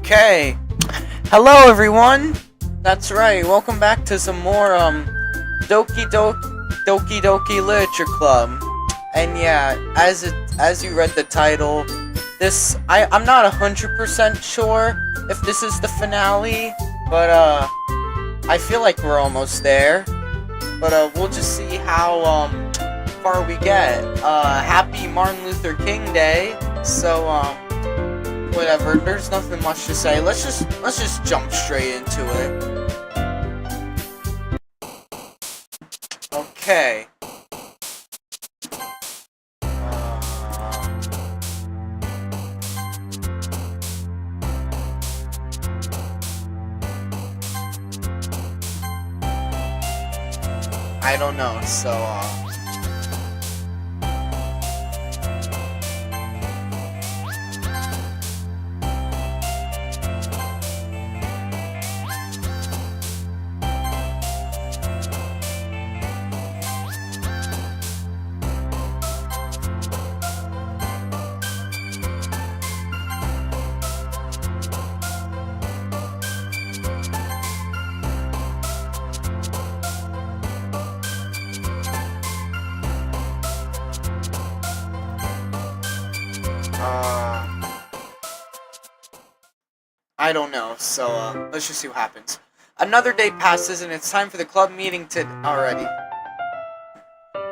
Okay. Hello, everyone. That's right. Welcome back to some more Doki Literature Club. And yeah, as you read the title, I'm not 100% sure if this is the finale, but I feel like we're almost there. But we'll just see how far we get. Happy Martin Luther King Day. So whatever. There's nothing much to say. Let's just jump straight into it. Okay. I don't know. So I don't know, so let's just see what happens. Another day passes and it's time for the club meeting already.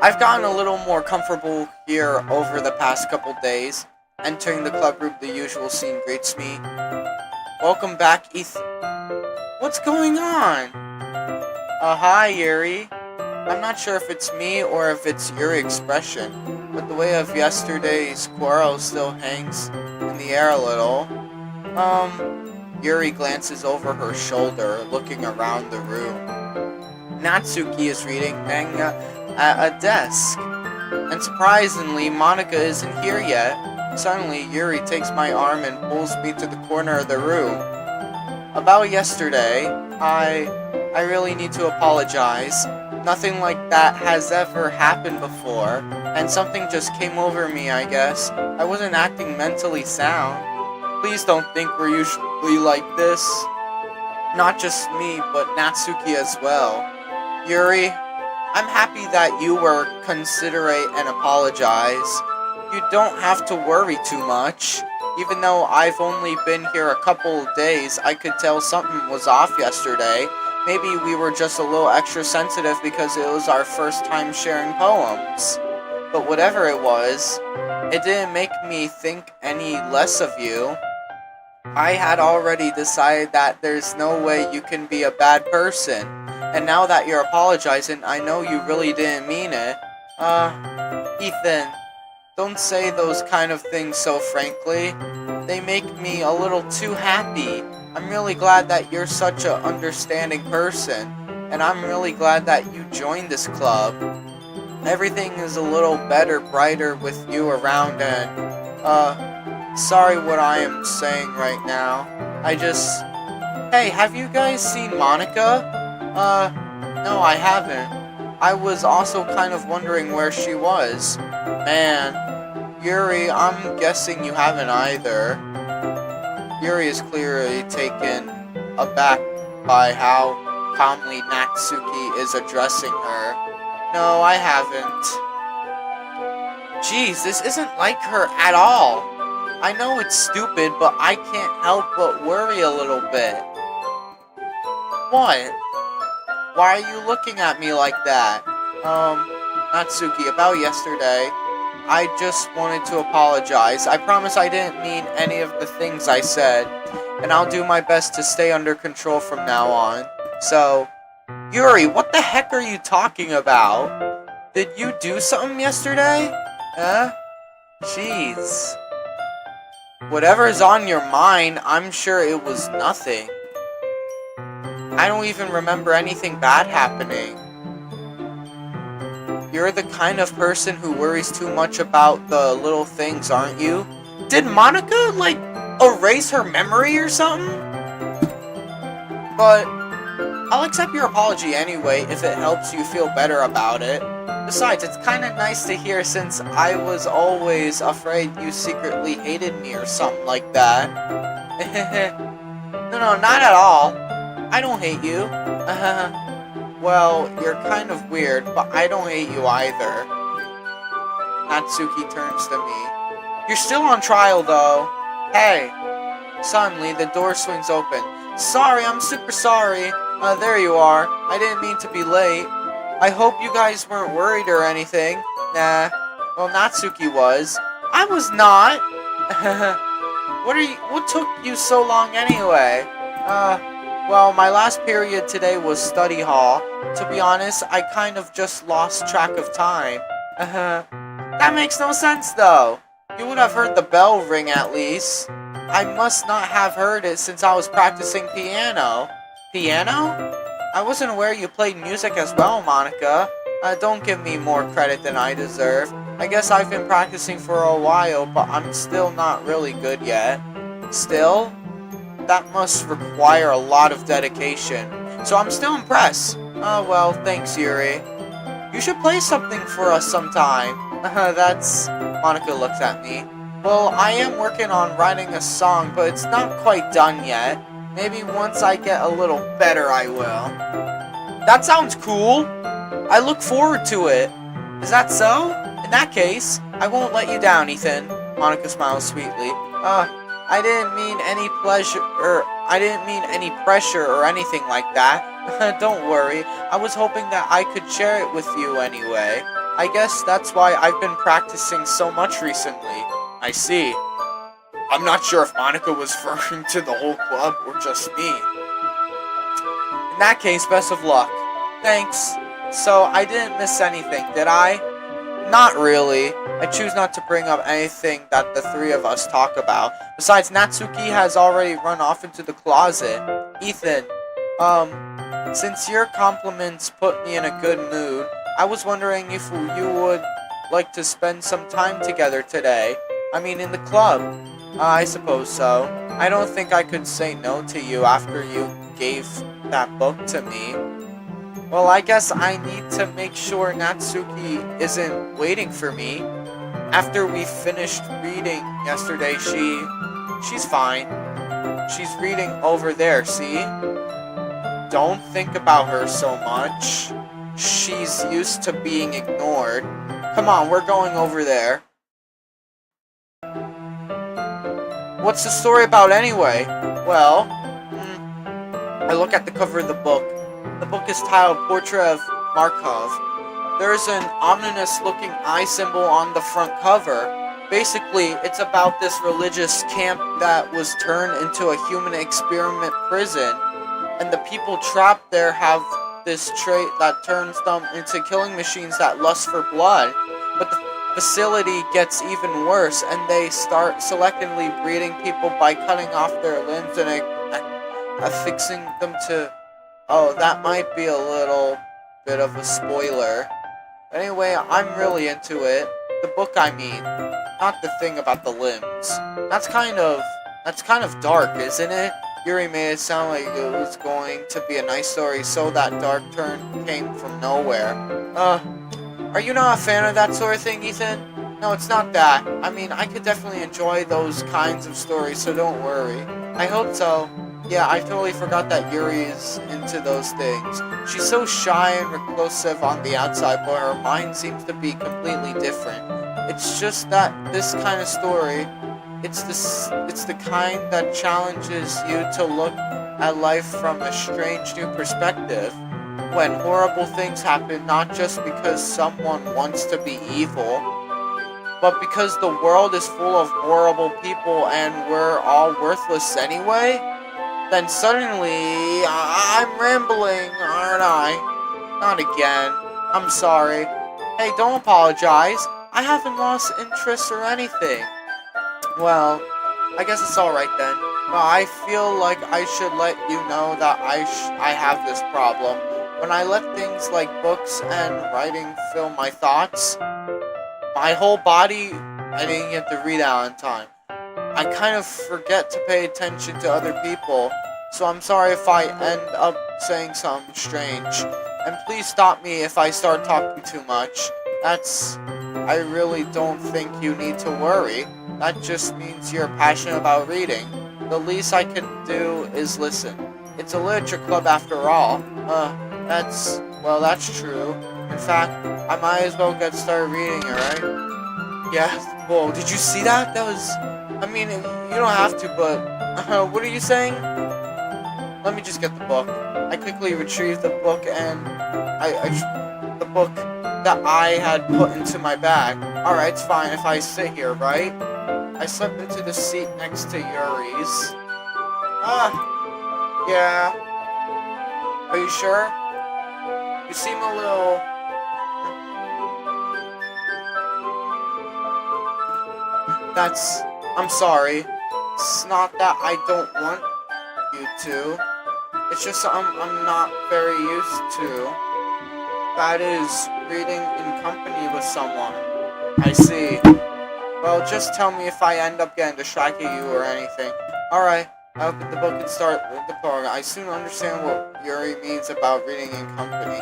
I've gotten a little more comfortable here over the past couple days. Entering the club room, the usual scene greets me. Welcome back, Ethan. What's going on? Hi, Yuri. I'm not sure if it's me or if it's your expression, but the way of yesterday's quarrel still hangs in the air a little. Yuri glances over her shoulder, looking around the room. Natsuki is reading manga at a desk, and surprisingly, Monika isn't here yet. Suddenly, Yuri takes my arm and pulls me to the corner of the room. About yesterday, I really need to apologize. Nothing like that has ever happened before, and something just came over me, I guess. I wasn't acting mentally sound. Please don't think we're usually like this. Not just me, but Natsuki as well. Yuri, I'm happy that you were considerate and apologize. You don't have to worry too much. Even though I've only been here a couple of days, I could tell something was off yesterday. Maybe we were just a little extra sensitive because it was our first time sharing poems. But whatever it was, it didn't make me think any less of you. I had already decided that there's no way you can be a bad person. And now that you're apologizing, I know you really didn't mean it. Ethan, don't say those kind of things so frankly. They make me a little too happy. I'm really glad that you're such an understanding person. And I'm really glad that you joined this club. Everything is a little better, brighter with you around and, sorry what I am saying right now. Hey, have you guys seen Monika? No, I haven't. I was also kind of wondering where she was. Man, Yuri, I'm guessing you haven't either. Yuri is clearly taken aback by how calmly Natsuki is addressing her. No, I haven't. Jeez, this isn't like her at all. I know it's stupid, but I can't help but worry a little bit. What? Why are you looking at me like that? Natsuki, about yesterday, I just wanted to apologize. I promise I didn't mean any of the things I said, and I'll do my best to stay under control from now on. So, Yuri, what the heck are you talking about? Did you do something yesterday? Huh? Jeez. Whatever's on your mind, I'm sure it was nothing. I don't even remember anything bad happening. You're the kind of person who worries too much about the little things, aren't you? Did Monika, erase her memory or something? But I'll accept your apology anyway if it helps you feel better about it. Besides, it's kinda nice to hear since I was always afraid you secretly hated me or something like that. No, not at all. I don't hate you. Well, you're kind of weird, but I don't hate you either. Natsuki turns to me. You're still on trial, though. Hey. Suddenly, the door swings open. Sorry, I'm super sorry. There you are. I didn't mean to be late. I hope you guys weren't worried or anything. Nah. Well, Natsuki was. I was not. What took you so long anyway? Well, my last period today was study hall. To be honest, I kind of just lost track of time. That makes no sense, though. You would have heard the bell ring at least. I must not have heard it since I was practicing piano. Piano? I wasn't aware you played music as well, Monica. Don't give me more credit than I deserve. I guess I've been practicing for a while, but I'm still not really good yet. Still? That must require a lot of dedication. So I'm still impressed. Oh well, thanks, Yuri. You should play something for us sometime. Monica looks at me. Well, I am working on writing a song, but it's not quite done yet. Maybe once I get a little better, I will. That sounds cool. I look forward to it. Is that so? In that case, I won't let you down, Ethan. Monica smiles sweetly. I didn't mean any pressure or anything like that. Don't worry. I was hoping that I could share it with you anyway. I guess that's why I've been practicing so much recently. I see. I'm not sure if Monica was referring to the whole club or just me. In that case, best of luck. Thanks. So, I didn't miss anything, did I? Not really. I choose not to bring up anything that the three of us talk about. Besides, Natsuki has already run off into the closet. Ethan, since your compliments put me in a good mood, I was wondering if you would like to spend some time together today. I mean, in the club. I suppose so. I don't think I could say no to you after you gave that book to me. Well, I guess I need to make sure Natsuki isn't waiting for me. After we finished reading yesterday, she's fine. She's reading over there, see? Don't think about her so much. She's used to being ignored. Come on, we're going over there. What's the story about anyway? Well, I look at the cover of the book. The book is titled Portrait of Markov. There's an ominous-looking eye symbol on the front cover. Basically, it's about this religious camp that was turned into a human experiment prison, and the people trapped there have this trait that turns them into killing machines that lust for blood. But the facility gets even worse, and they start selectively breeding people by cutting off their limbs and affixing them to... Oh, that might be a little bit of a spoiler. Anyway, I'm really into it. The book, I mean. Not the thing about the limbs. That's kind of dark, isn't it? Yuri made it sound like it was going to be a nice story, so that dark turn came from nowhere. Are you not a fan of that sort of thing, Ethan? No, it's not that. I mean, I could definitely enjoy those kinds of stories, so don't worry. I hope so. Yeah, I totally forgot that Yuri is into those things. She's so shy and reclusive on the outside, but her mind seems to be completely different. It's just that this kind of story, it's the kind that challenges you to look at life from a strange new perspective. When horrible things happen, not just because someone wants to be evil, but because the world is full of horrible people and we're all worthless anyway. Then suddenly, I'm rambling, aren't I? Not again. I'm sorry. Hey, don't apologize. I haven't lost interest or anything. Well, I guess it's alright then. Well, I feel like I should let you know that I have this problem. When I let things like books and writing fill my thoughts, my whole body, I didn't get to read out on time. I kind of forget to pay attention to other people, so I'm sorry if I end up saying something strange. And please stop me if I start talking too much. I really don't think you need to worry. That just means you're passionate about reading. The least I can do is listen. It's a literature club after all. That's true. In fact, I might as well get started reading it, right? Yeah. Whoa, did you see that? That was... I mean, you don't have to, but... what are you saying? Let me just get the book. I quickly retrieved the book and... the book that I had put into my bag. Alright, it's fine if I sit here, right? I slipped into the seat next to Yuri's. Yeah. Are you sure? You seem a little... I'm sorry. It's not that I don't want you to. It's just I'm not very used to. That is, reading in company with someone. I see. Well, just tell me if I end up getting distracted you or anything. Alright, I open the book and start with the program. I soon understand what Yuri means about reading in company.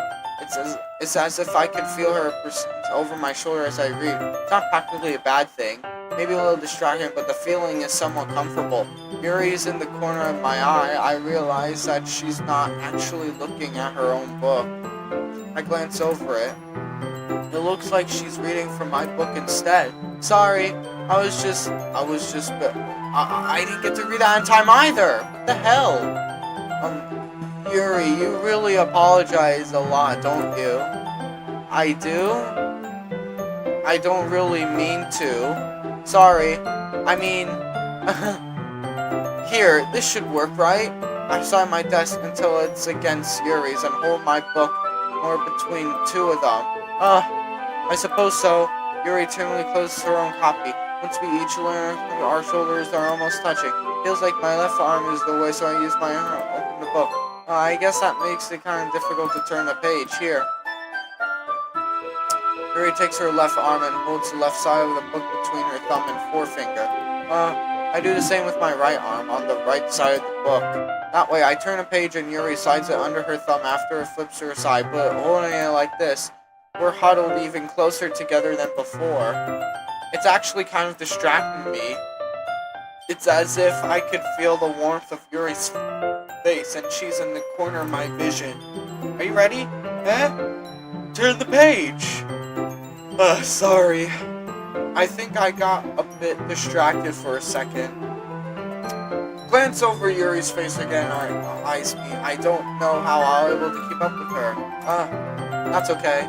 It's as if I can feel her over my shoulder as I read. It's not practically a bad thing. Maybe a little distracting, but the feeling is somewhat comfortable. Yuri is in the corner of my eye. I realize that she's not actually looking at her own book. I glance over it. It looks like she's reading from my book instead. Sorry, I didn't get to read that in time either. What the hell? Yuri, you really apologize a lot, don't you? I do? I don't really mean to. Sorry. I mean... Here, this should work, right? I sign my desk until it's against Yuri's and hold my book more between two of them. I suppose so. Yuri timidly closes her own copy. Once we each learn, our shoulders are almost touching. Feels like my left arm is the way, so I use my arm to open the book. I guess that makes it kind of difficult to turn the page. Here. Yuri takes her left arm and holds the left side of the book between her thumb and forefinger. I do the same with my right arm on the right side of the book. That way, I turn a page and Yuri slides it under her thumb after it flips to her side, but holding it like this, we're huddled even closer together than before. It's actually kind of distracting me. It's as if I could feel the warmth of Yuri's face, and she's in the corner of my vision. Are you ready? Turn the page! Sorry. I think I got a bit distracted for a second. Glance over Yuri's face again and eyes me. I don't know how I'll be able to keep up with her. That's okay.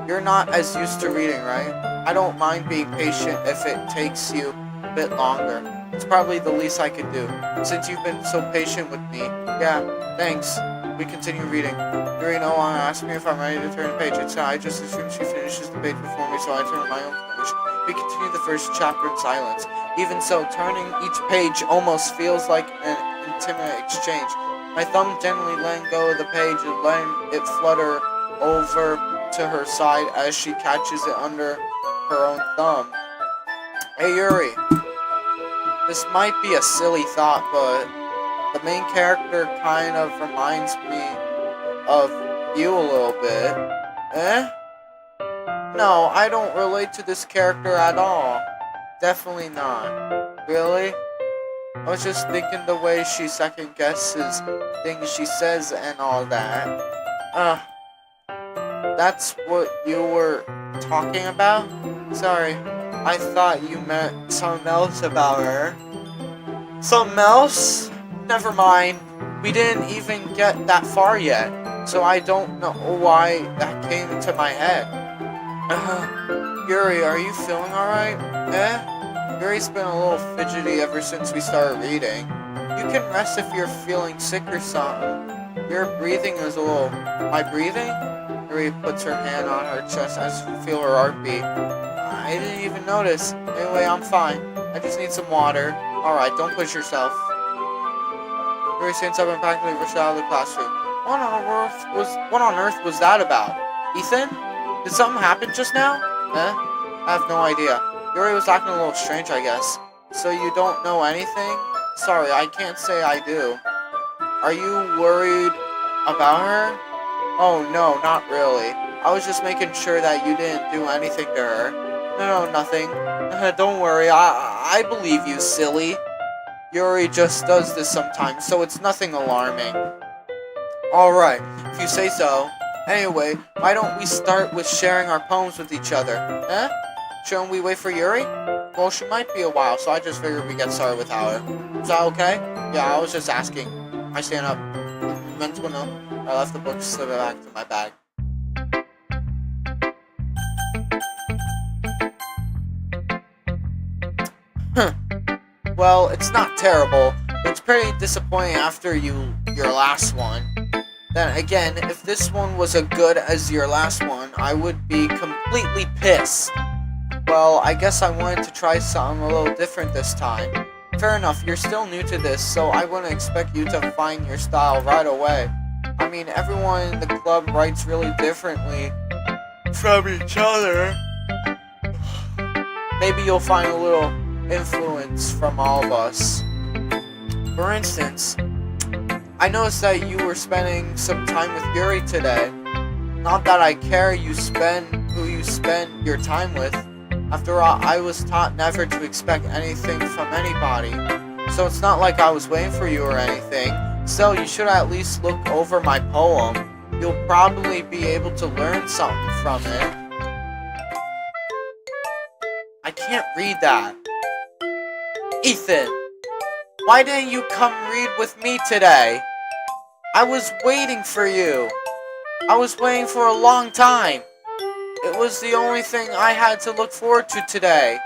You're not as used to reading, right? I don't mind being patient if it takes you a bit longer. It's probably the least I could do, since you've been so patient with me. Yeah, thanks. We continue reading. Yuri no longer asks me if I'm ready to turn the page. It's I just assume she finishes the page before me, so I turn my own page. We continue the first chapter in silence. Even so, turning each page almost feels like an intimate exchange. My thumb gently letting go of the page and letting it flutter over to her side as she catches it under her own thumb. Hey Yuri, this might be a silly thought, but the main character kind of reminds me of you a little bit. No, I don't relate to this character at all. Definitely not. Really? I was just thinking the way she second guesses things she says and all that. That's what you were talking about? Sorry, I thought you meant something else about her. Something else? Never mind. We didn't even get that far yet, so I don't know why that came into my head. Yuri, are you feeling alright? Yuri's been a little fidgety ever since we started reading. You can rest if you're feeling sick or something. Your breathing is a little... My breathing? Yuri puts her hand on her chest as we feel her heartbeat. I didn't even notice. Anyway, I'm fine. I just need some water. Alright, don't push yourself. Yuri stands up and practically rushes out of the classroom. What on earth was that about? Ethan? Did something happen just now? I have no idea. Yuri was acting a little strange, I guess. So you don't know anything? Sorry, I can't say I do. Are you worried about her? Oh, no, not really. I was just making sure that you didn't do anything to her. No, nothing. Don't worry, I believe you, silly. Yuri just does this sometimes, so it's nothing alarming. Alright, if you say so. Anyway, why don't we start with sharing our poems with each other? Eh? Shouldn't we wait for Yuri? Well, she might be a while, so I just figured we get started without her. Is that okay? Yeah, I was just asking. I stand up. Mental note. I left the book to slip it back to my bag. Well, it's not terrible, but it's pretty disappointing after your last one. Then again, if this one was as good as your last one, I would be completely pissed. Well, I guess I wanted to try something a little different this time. Fair enough, you're still new to this, so I wouldn't expect you to find your style right away. I mean, everyone in the club writes really differently from each other. Maybe you'll find a little influence from all of us. For instance, I noticed that you were spending some time with Yuri today. Not that I care who you spend your time with. After all, I was taught never to expect anything from anybody. So it's not like I was waiting for you or anything. Still, you should at least look over my poem. You'll probably be able to learn something from it. I can't read that. Ethan, why didn't you come read with me today? I was waiting for you. I was waiting for a long time. It was the only thing I had to look forward to today.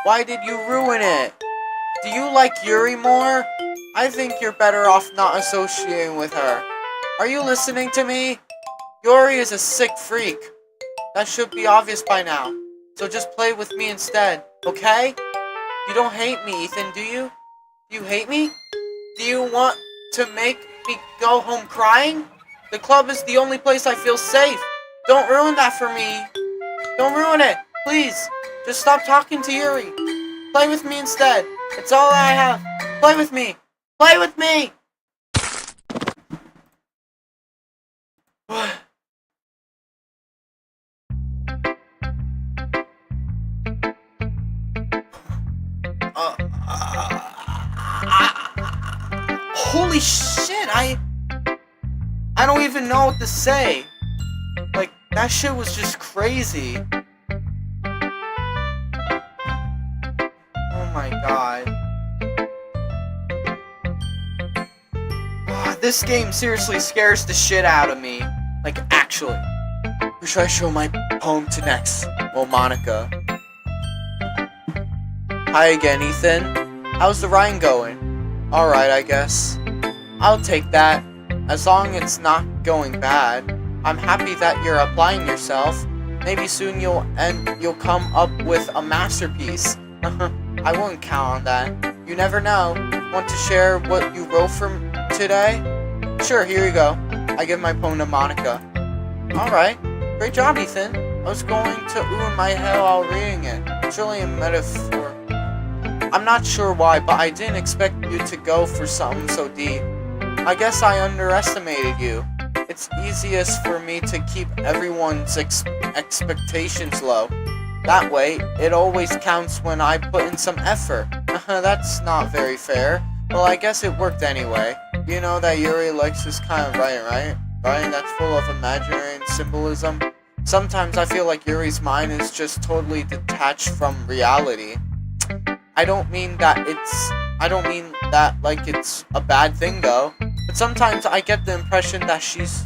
Why did you ruin it? Do you like Yuri more? I think you're better off not associating with her. Are you listening to me? Yuri is a sick freak. That should be obvious by now. So just play with me instead, okay? You don't hate me, Ethan, do you? Do you hate me? Do you want to make me go home crying? The club is the only place I feel safe. Don't ruin that for me. Don't ruin it, please. Just stop talking to Yuri. Play with me instead. It's all I have. Play with me. Play with me! Holy shit, I don't even know what to say. Like, that shit was just crazy. Oh my god. This game seriously scares the shit out of me. Like, actually. Who should I show my poem to next? Well, Monica. Hi again, Ethan. How's the Rhine going? Alright, I guess. I'll take that. As long as it's not going bad. I'm happy that you're applying yourself. Maybe soon you'll come up with a masterpiece. I wouldn't count on that. You never know. Want to share what you wrote for today? Sure, here you go. I give my poem to Monica. Alright. Great job, Ethan. I was going to ooh in my head while reading it. It's really a metaphor. I'm not sure why, but I didn't expect you to go for something so deep. I guess I underestimated you. It's easiest for me to keep everyone's expectations low. That way, it always counts when I put in some effort. That's not very fair. Well, I guess it worked anyway. You know that Yuri likes this kind of writing, right? Writing that's full of imaginary and symbolism. Sometimes I feel like Yuri's mind is just totally detached from reality. I don't mean that like it's a bad thing though. But sometimes I get the impression that she's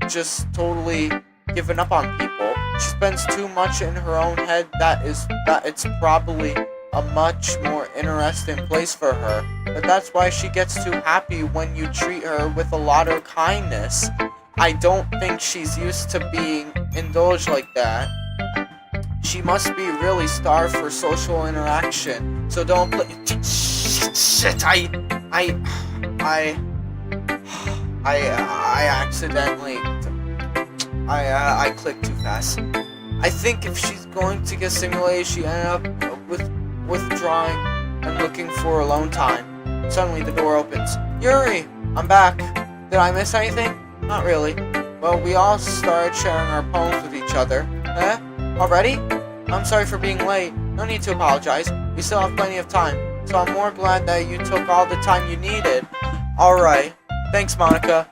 just totally given up on people. She spends too much in her own head that it's probably a much more interesting place for her. But that's why she gets too happy when you treat her with a lot of kindness. I don't think she's used to being indulged like that. She must be really starved for social interaction. So don't play. Shit! I accidentally. I clicked too fast. I think if she's going to get stimulated, she ended up withdrawing and looking for alone time. Suddenly, the door opens. Yuri, I'm back. Did I miss anything? Not really. Well, we all started sharing our poems with each other. Already? I'm sorry for being late. No need to apologize. We still have plenty of time. so I'm more glad that you took all the time you needed. Alright, thanks Monica.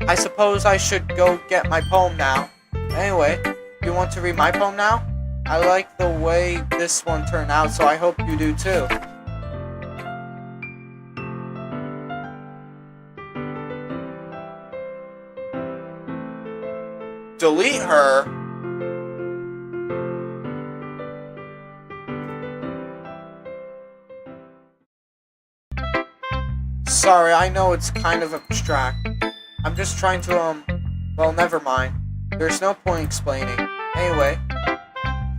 I suppose I should go get my poem now. Anyway, you want to read my poem now? I like the way this one turned out, so I hope you do too. Delete her? Sorry, I know it's kind of abstract. I'm just trying to, well, never mind. There's no point explaining. Anyway,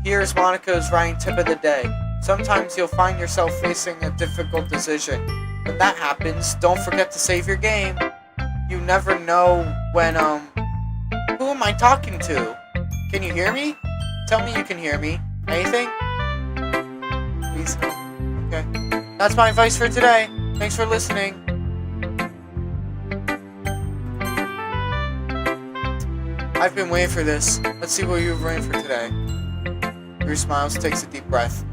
here's Monica's writing tip of the day. Sometimes you'll find yourself facing a difficult decision. When that happens, don't forget to save your game. You never know when, who am I talking to? Can you hear me? Tell me you can hear me. Anything? Please. Okay. That's my advice for today. Thanks for listening. I've been waiting for this. Let's see what you've written for today. Drew smiles, takes a deep breath.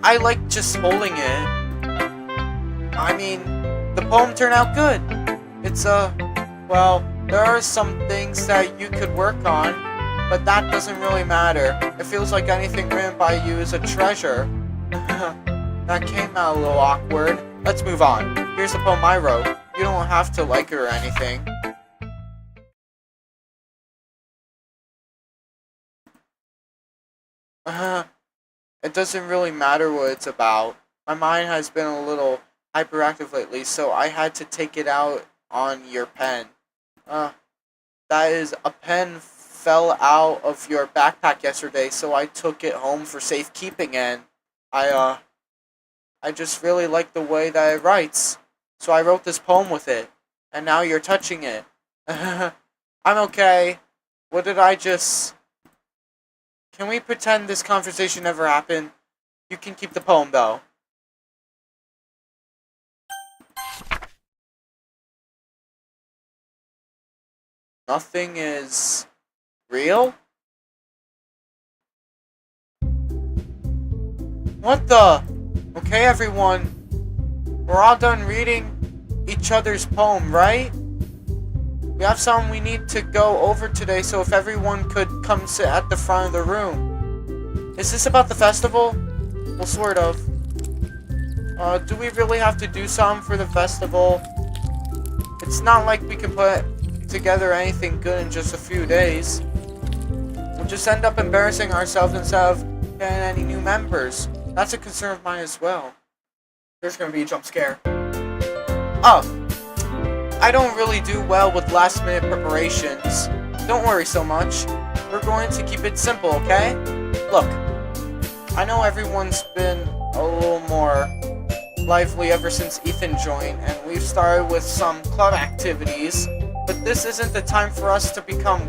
I like just holding it. I mean, the poem turned out good. It's, well, there are some things that you could work on, but that doesn't really matter. It feels like anything written by you is a treasure. That came out a little awkward. Let's move on. Here's the poem I wrote. You don't have to like it or anything. It doesn't really matter what it's about. My mind has been a little hyperactive lately, so I had to take it out on your pen. That is, a pen fell out of your backpack yesterday, so I took it home for safekeeping, and I just really like the way that it writes. So I wrote this poem with it, and now you're touching it. I'm okay. What did I just... Can we pretend this conversation never happened? You can keep the poem, though. Nothing is... real? What the? Okay, everyone. We're all done reading each other's poem, right? We have something we need to go over today, so if everyone could come sit at the front of the room. Is this about the festival? Well, sort of. Do we really have to do something for the festival? It's not like we can put together anything good in just a few days. We'll just end up embarrassing ourselves instead of getting any new members. That's a concern of mine as well. There's gonna be a jump scare. Oh. I don't really do well with last minute preparations. Don't worry so much. We're going to keep it simple, okay? Look, I know everyone's been a little more lively ever since Ethan joined, and we've started with some club activities, but this isn't the time for us to become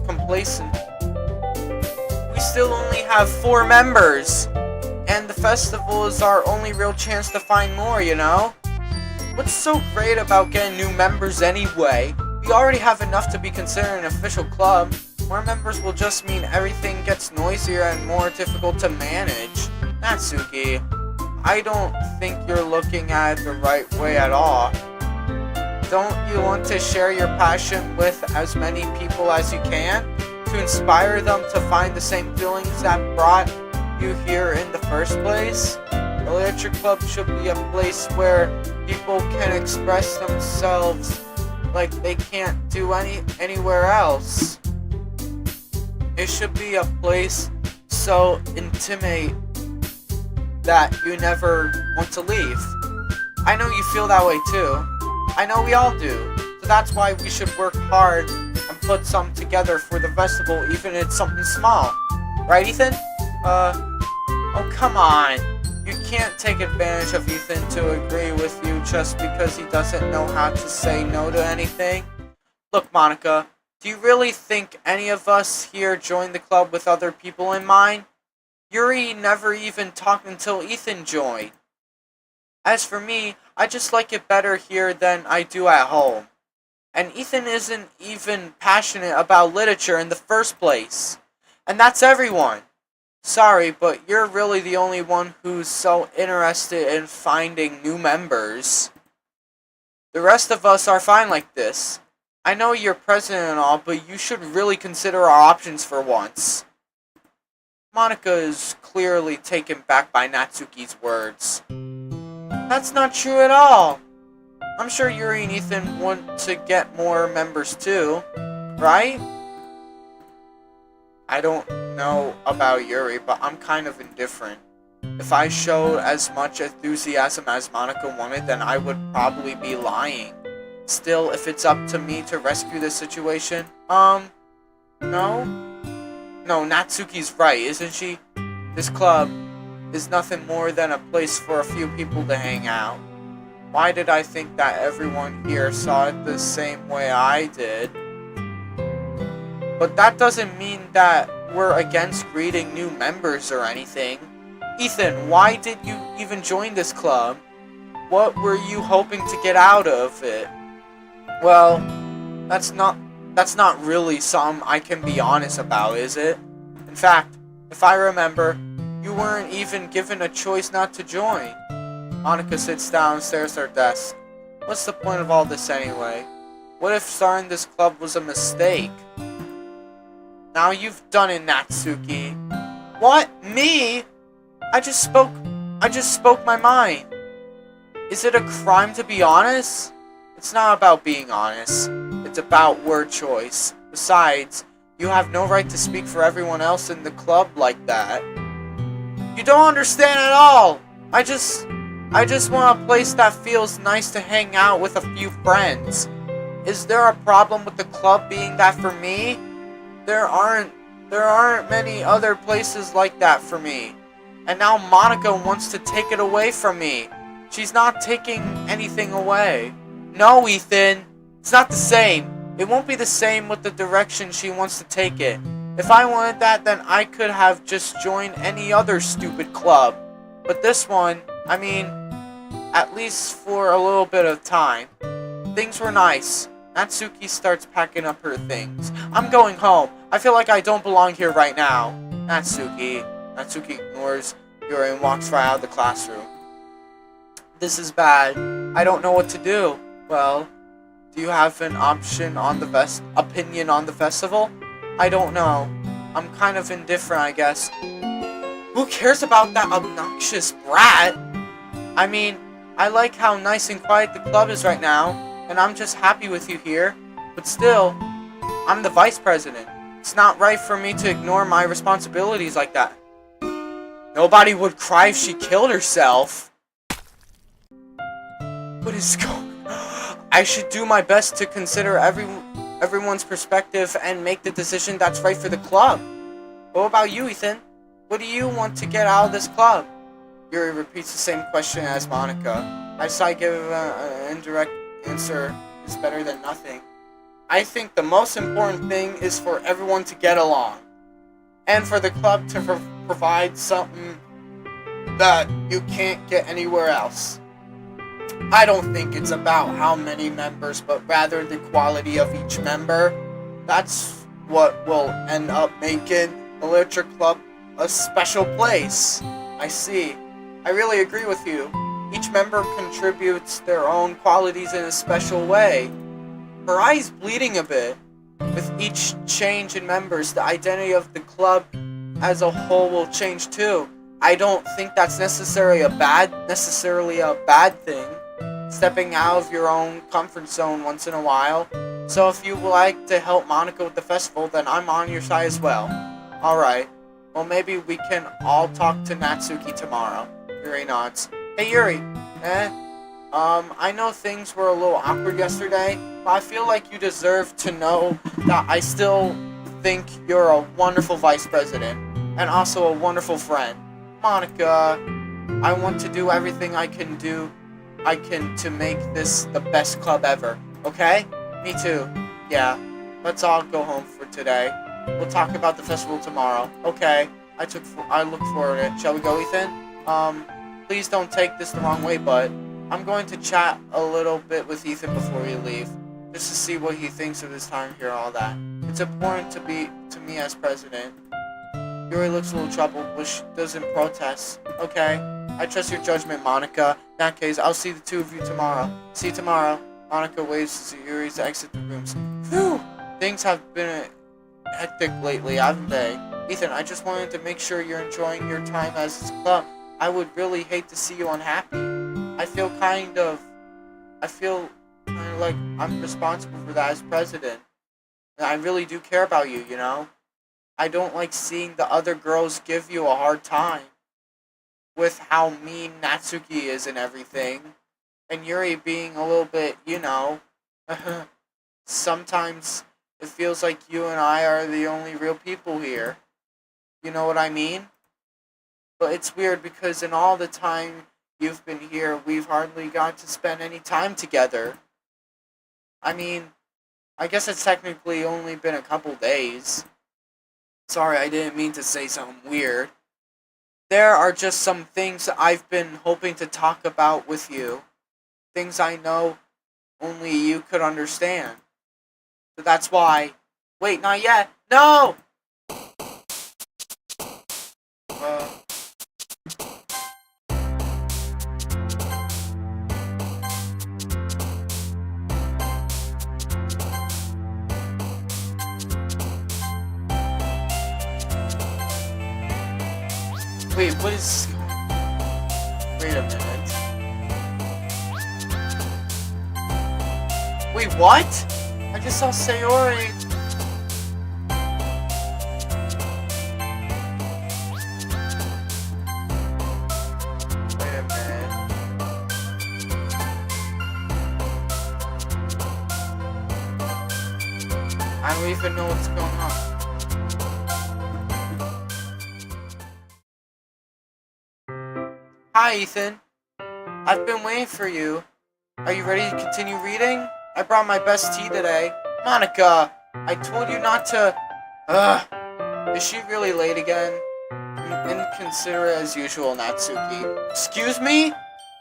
complacent. We still only have 4 members, and the festival is our only real chance to find more, you know? What's so great about getting new members anyway? We already have enough to be considered an official club. More members will just mean everything gets noisier and more difficult to manage. Natsuki, I don't think you're looking at it the right way at all. Don't you want to share your passion with as many people as you can? To inspire them to find the same feelings that brought you here in the first place? The literature club should be a place where people can express themselves like they can't do anywhere else. It should be a place so intimate that you never want to leave. I know you feel that way too. I know we all do. So that's why we should work hard and put some together for the festival, even if it's something small. Right, Ethan? Oh, come on. You can't take advantage of Ethan to agree with you just because he doesn't know how to say no to anything. Look, Monica, do you really think any of us here joined the club with other people in mind? Yuri never even talked until Ethan joined. As for me, I just like it better here than I do at home. And Ethan isn't even passionate about literature in the first place. And that's everyone. Sorry, but you're really the only one who's so interested in finding new members. The rest of us are fine like this. I know you're president and all, but you should really consider our options for once. Monica is clearly taken back by Natsuki's words. That's not true at all. I'm sure Yuri and Ethan want to get more members too, right? I don't know about Yuri, but I'm kind of indifferent. If I showed as much enthusiasm as Monica wanted, then I would probably be lying. Still, if it's up to me to rescue this situation, no? No, Natsuki's right, isn't she? This club is nothing more than a place for a few people to hang out. Why did I think that everyone here saw it the same way I did? But that doesn't mean that we're against greeting new members or anything. Ethan, why did you even join this club? What were you hoping to get out of it? Well, that's not really something I can be honest about, is it? In fact, if I remember, you weren't even given a choice not to join. Monica sits down and stares at her desk. What's the point of all this anyway? What if starting this club was a mistake? Now you've done it, Natsuki. What? Me? I just spoke my mind. Is it a crime to be honest? It's not about being honest. It's about word choice. Besides, you have no right to speak for everyone else in the club like that. You don't understand at all. I just want a place that feels nice to hang out with a few friends. Is there a problem with the club being that for me? There aren't many other places like that for me. And now Monica wants to take it away from me. She's not taking anything away. No, Ethan. It's not the same. It won't be the same with the direction she wants to take it. If I wanted that, then I could have just joined any other stupid club. But this one, I mean, at least for a little bit of time. Things were nice. Natsuki starts packing up her things. I'm going home. I feel like I don't belong here right now. Natsuki ignores Yuri and walks right out of the classroom. This is bad. I don't know what to do. Well, do you have an opinion on the festival? I don't know. I'm kind of indifferent, I guess. Who cares about that obnoxious brat? I mean, I like how nice and quiet the club is right now, and I'm just happy with you here. But still, I'm the vice president. It's not right for me to ignore my responsibilities like that. Nobody would cry if she killed herself. What is going on? I should do my best to consider everyone's perspective and make the decision that's right for the club. What about you, Ethan? What do you want to get out of this club? Yuri repeats the same question as Monica. I decide give an indirect answer is better than nothing. I think the most important thing is for everyone to get along. And for the club to provide something that you can't get anywhere else. I don't think it's about how many members, but rather the quality of each member. That's what will end up making the literature club a special place. I see. I really agree with you. Each member contributes their own qualities in a special way. Her eye's bleeding a bit. With each change in members, the identity of the club as a whole will change too. I don't think that's necessarily a bad thing. Stepping out of your own comfort zone once in a while. So if you would like to help Monica with the festival, then I'm on your side as well. Alright. Well, maybe we can all talk to Natsuki tomorrow. Yuri nods. Hey Yuri. I know things were a little awkward yesterday, but I feel like you deserve to know that I still think you're a wonderful vice president, and also a wonderful friend. Monica, I want to do everything I can to make this the best club ever, okay? Me too. Yeah, let's all go home for today. We'll talk about the festival tomorrow. Okay, I look forward to it. Shall we go, Ethan? Please don't take this the wrong way, but I'm going to chat a little bit with Ethan before we leave, just to see what he thinks of his time here and all that. It's important to me as president. Yuri looks a little troubled, but she doesn't protest. Okay, I trust your judgment, Monica. In that case, I'll see the two of you tomorrow. See you tomorrow. Monica waves as Yuri to exit the rooms. Phew! Things have been hectic lately, haven't they? Ethan, I just wanted to make sure you're enjoying your time as this club. I would really hate to see you unhappy. I feel kind of like I'm responsible for that as president. And I really do care about you, you know? I don't like seeing the other girls give you a hard time with how mean Natsuki is and everything. And Yuri being a little bit, you know, sometimes it feels like you and I are the only real people here. You know what I mean? But it's weird because in all the time you've been here, we've hardly got to spend any time together. I mean, I guess it's technically only been a couple days. Sorry, I didn't mean to say something weird. There are just some things I've been hoping to talk about with you. Things I know only you could understand. So that's why... Wait, not yet! No! Wait, what is... Wait a minute. Wait, what? I just saw Sayori. Wait a minute. I don't even know what's going on. Hi, Ethan. I've been waiting for you. Are you ready to continue reading? I brought my best tea today. Monica, I told you not to... Is she really late again? Inconsiderate as usual, Natsuki. Excuse me?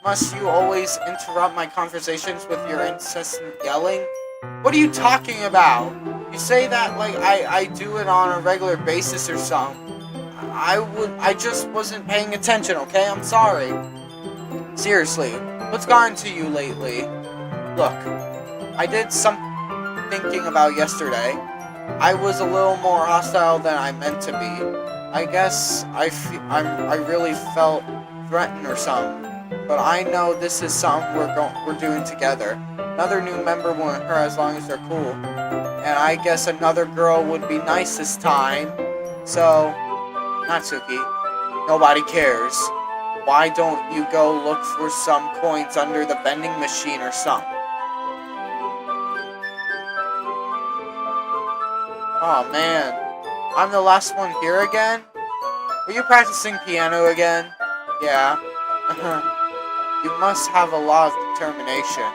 Must you always interrupt my conversations with your incessant yelling? What are you talking about? You say that like I do it on a regular basis or something. I just wasn't paying attention, okay? I'm sorry. Seriously, what's gotten to you lately? Look, I did some thinking about yesterday. I was a little more hostile than I meant to be. I guess I really felt threatened or something. But I know this is something we're doing together. Another new member won't hurt as long as they're cool. And I guess another girl would be nice this time. So, Natsuki, nobody cares. Why don't you go look for some coins under the vending machine or something? Oh man, I'm the last one here again? Are you practicing piano again? Yeah. You must have a lot of determination.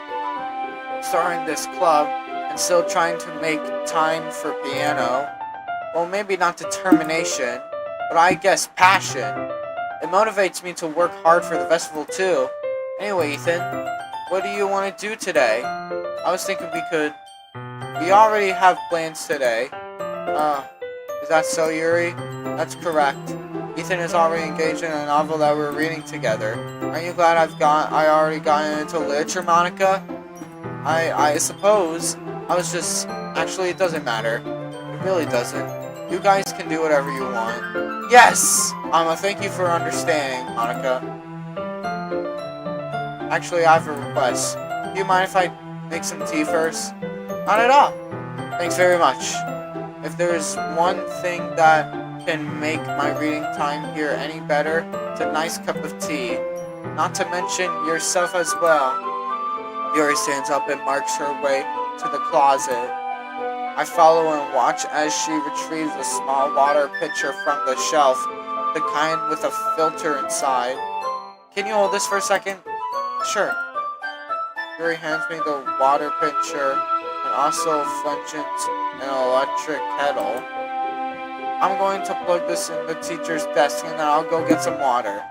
Starting this club and still trying to make time for piano. Well, maybe not determination, but I guess passion. It motivates me to work hard for the festival too. Anyway, Ethan, what do you want to do today? I was thinking we already have plans today. Is that so, Yuri? That's correct. Ethan is already engaged in a novel that we're reading together. Aren't you glad I already got into literature, Monica? I suppose. Actually, it doesn't matter. It really doesn't. You guys can do whatever you want. Yes! Thank you for understanding, Monica. Actually, I have a request. Do you mind if I make some tea first? Not at all. Thanks very much. If there is one thing that can make my reading time here any better, it's a nice cup of tea. Not to mention yourself as well. Yuri stands up and marks her way to the closet. I follow and watch as she retrieves a small water pitcher from the shelf, the kind with a filter inside. Can you hold this for a second? Sure. Yuri hands me the water pitcher and also flinches an electric kettle. I'm going to plug this in the teacher's desk and then I'll go get some water.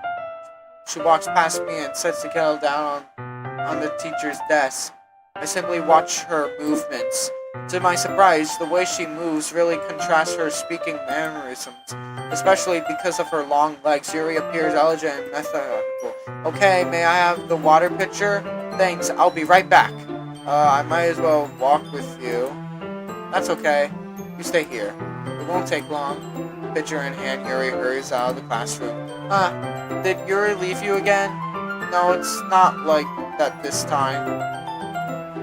She walks past me and sets the kettle down on the teacher's desk. I simply watch her movements. To my surprise, the way she moves really contrasts her speaking mannerisms, especially because of her long legs. Yuri appears elegant and methodical. Okay, may I have the water pitcher? Thanks, I'll be right back. I might as well walk with you. That's okay. You stay here. It won't take long. Pitcher in hand, Yuri hurries out of the classroom. Did Yuri leave you again? No, it's not like that this time.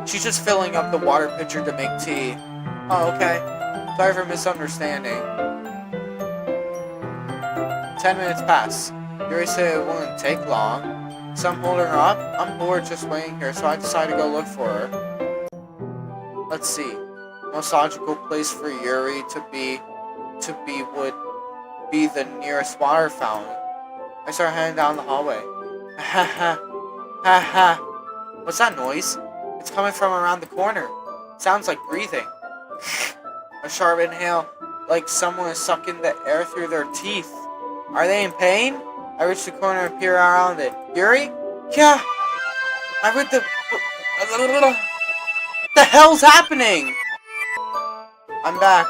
She's just filling up the water pitcher to make tea. Oh, okay. Sorry for misunderstanding. 10 minutes pass. Yuri said it wouldn't take long. So I'm holding her up? I'm bored just waiting here, so I decided to go look for her. Let's see. Most logical place for Yuri to be would be the nearest water fountain. I start heading down the hallway. Ha ha. Ha ha. What's that noise? It's coming from around the corner. Sounds like breathing. A sharp inhale, like someone is sucking the air through their teeth. Are they in pain? I reach the corner and peer around it. Yuri? Yeah. I read the... The hell's happening? I'm back.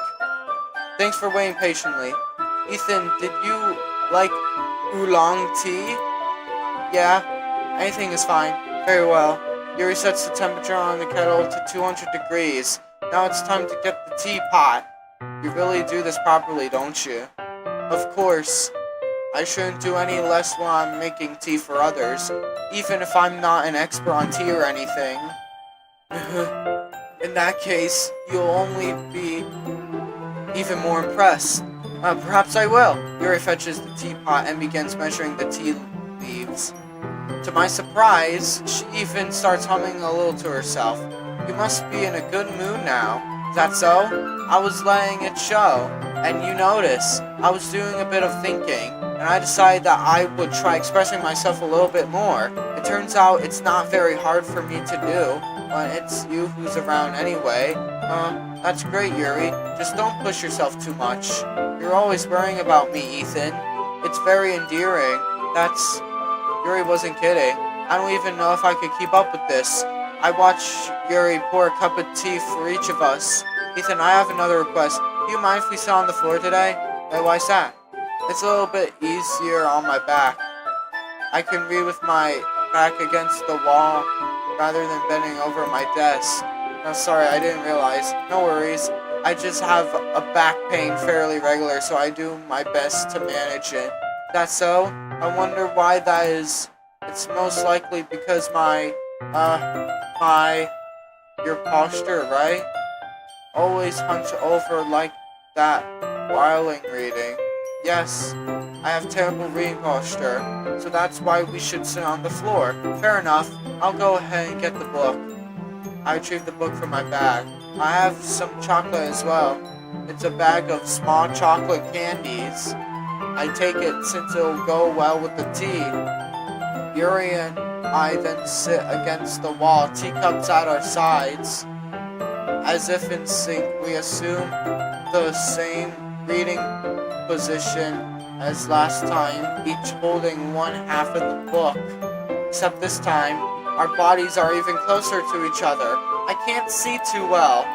Thanks for waiting patiently. Ethan, did you like oolong tea? Yeah. Anything is fine. Very well. Yuri sets the temperature on the kettle to 200 degrees. Now it's time to get the teapot. You really do this properly, don't you? Of course. I shouldn't do any less when I'm making tea for others, even if I'm not an expert on tea or anything. In that case, you'll only be even more impressed. Perhaps I will. Yuri fetches the teapot and begins measuring the tea leaves. To my surprise, she even starts humming a little to herself. You must be in a good mood now. Is that so? I was letting it show, and you notice, I was doing a bit of thinking, and I decided that I would try expressing myself a little bit more. It turns out it's not very hard for me to do when it's you who's around anyway. That's great, Yuri. Just don't push yourself too much. You're always worrying about me, Ethan. It's very endearing. Yuri wasn't kidding. I don't even know if I could keep up with this. I watched Yuri pour a cup of tea for each of us. Ethan, I have another request. Do you mind if we sit on the floor today? Why's that? It's a little bit easier on my back. I can read with my back against the wall rather than bending over my desk. No, sorry, I didn't realize. No worries. I just have a back pain fairly regular, so I do my best to manage it. That so? I wonder why that is. It's most likely because your posture, right? Always hunch over like that while reading. Yes, I have terrible reading posture, so that's why we should sit on the floor. Fair enough, I'll go ahead and get the book. I retrieve the book from my bag. I have some chocolate as well. It's a bag of small chocolate candies. I take it since it'll go well with the tea. Yuri and I then sit against the wall, teacups at our sides. As if in sync, we assume the same reading position as last time, each holding one half of the book. Except this time, our bodies are even closer to each other. I can't see too well.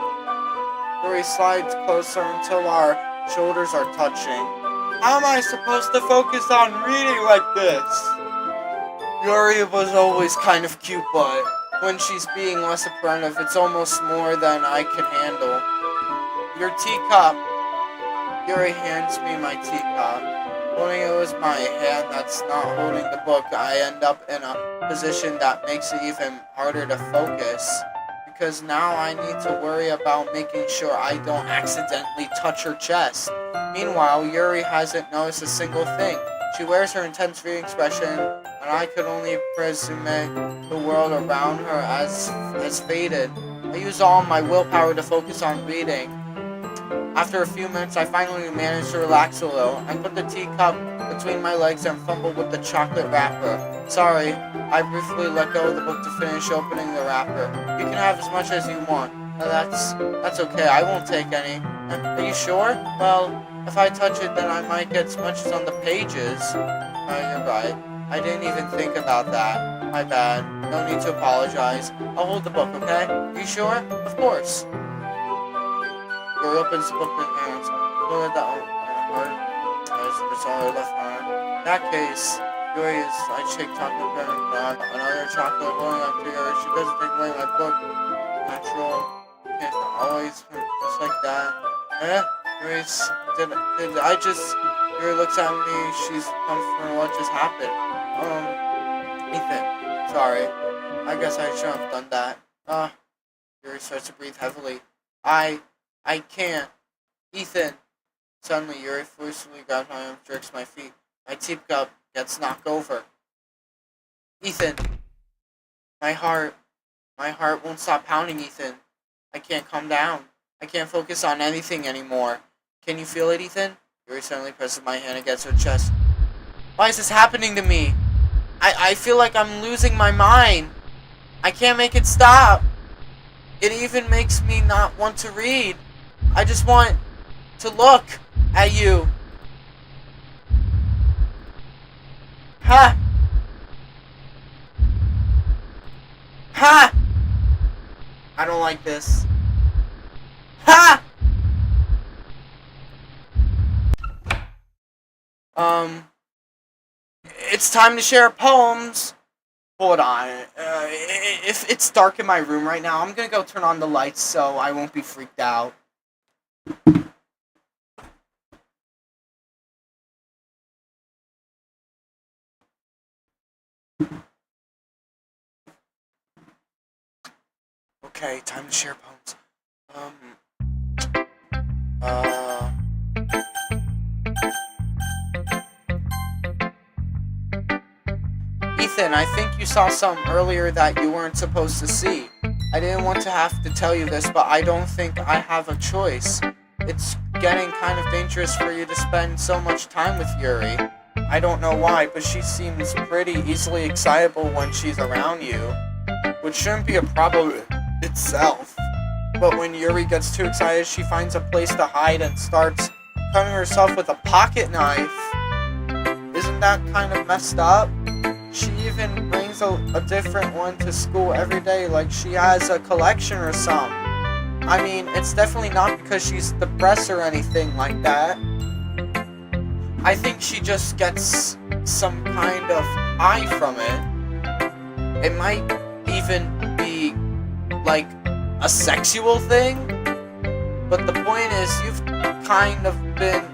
Yuri slides closer until our shoulders are touching. How am I supposed to focus on reading like this? Yuri was always kind of cute, but when she's being less apprehensive, it's almost more than I can handle. Your teacup. Yuri hands me my teacup. Holding it with my hand that's not holding the book, I end up in a position that makes it even harder to focus. Because now I need to worry about making sure I don't accidentally touch her chest. Meanwhile, Yuri hasn't noticed a single thing. She wears her intense reading expression, and I could only presume the world around her has faded. I use all my willpower to focus on reading. After a few minutes, I finally manage to relax a little. I put the teacup between my legs and fumble with the chocolate wrapper. Sorry, I briefly let go of the book to finish opening the wrapper. You can have as much as you want. That's okay, I won't take any. Are you sure? Well, if I touch it, then I might get smudges on the pages. You're right. I didn't even think about that. My bad. No need to apologize. I'll hold the book, okay? Are you sure? Of course. Yuri opens the book with hands. Look at that heart. It's all left arm. In that case, Yuri is I shake chocolate pen and another chocolate blowing up to Yuri. She doesn't take away my book. Natural. Can't always just like that. Yuri's did I just Yuri looks at me, she's comfortable what just happened. Ethan, sorry. I guess I shouldn't have done that. Yuri starts to breathe heavily. I can't. Ethan. Suddenly, Yuri forcefully grabs my arm, jerks my feet. My teacup gets knocked over. Ethan. My heart won't stop pounding, Ethan. I can't calm down. I can't focus on anything anymore. Can you feel it, Ethan? Yuri suddenly presses my hand against her chest. Why is this happening to me? I feel like I'm losing my mind. I can't make it stop. It even makes me not want to read. I just want to look at you. Ha! Ha! I don't like this. Ha! It's time to share poems. Hold on. If it's dark in my room right now, I'm gonna go turn on the lights so I won't be freaked out. Okay, time to share poems. Ethan, I think you saw something earlier that you weren't supposed to see. I didn't want to have to tell you this, but I don't think I have a choice. It's getting kind of dangerous for you to spend so much time with Yuri. I don't know why, but she seems pretty easily excitable when she's around you, which shouldn't be a problem itself. But when Yuri gets too excited, she finds a place to hide and starts cutting herself with a pocket knife. Isn't that kind of messed up? She even brings a different one to school every day, like she has a collection or something. I mean, it's definitely not because she's depressed or anything like that. I think she just gets some kind of high from it. It might even be like a sexual thing. But the point is, you've kind of been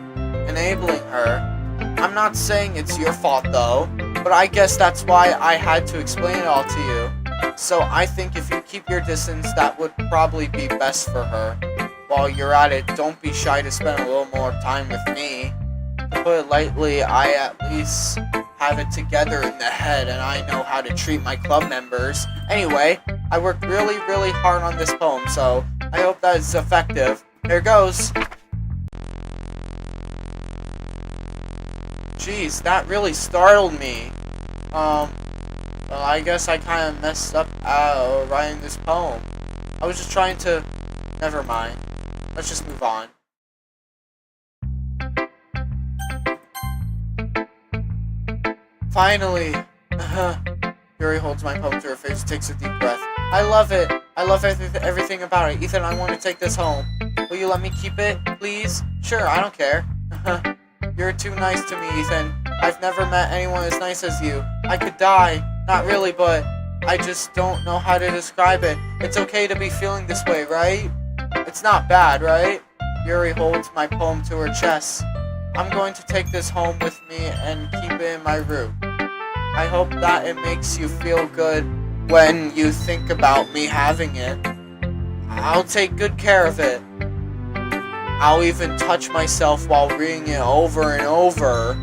enabling her. I'm not saying it's your fault though, but I guess that's why I had to explain it all to you. So I think if you keep your distance, that would probably be best for her. While you're at it, don't be shy to spend a little more time with me. To put it lightly, I at least have it together in the head and I know how to treat my club members. Anyway, I worked really, really hard on this poem, so I hope that it's effective. Here goes. Jeez, that really startled me. Well, I guess I kind of messed up writing this poem. I was just trying to... Never mind. Let's just move on. Finally! Yuri holds my poem to her face, takes a deep breath. I love it! I love everything about it. Ethan, I want to take this home. Will you let me keep it, please? Sure, I don't care. You're too nice to me, Ethan. I've never met anyone as nice as you. I could die. Not really, but I just don't know how to describe it. It's okay to be feeling this way, right? It's not bad, right? Yuri holds my poem to her chest. I'm going to take this home with me and keep it in my room. I hope that it makes you feel good when you think about me having it. I'll take good care of it. I'll even touch myself while reading it over and over.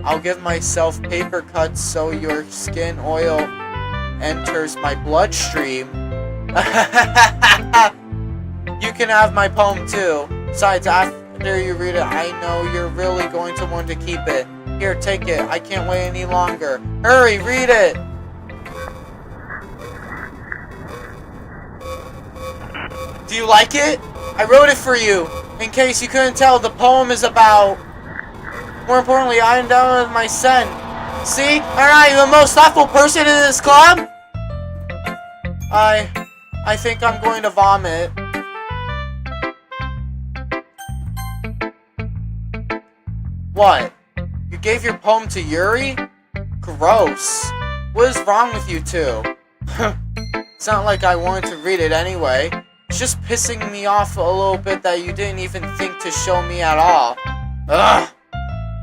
I'll give myself paper cuts so your skin oil enters my bloodstream. You can have my poem too. Besides, after you read it, I know you're really going to want to keep it. Here, take it. I can't wait any longer. Hurry, read it! Do you like it? I wrote it for you. In case you couldn't tell, the poem is about... More importantly, I am done with my scent. See? Alright, the most thoughtful person in this club? I think I'm going to vomit. What? You gave your poem to Yuri? Gross. What is wrong with you two? It's not like I wanted to read it anyway. It's just pissing me off a little bit that you didn't even think to show me at all. Ugh.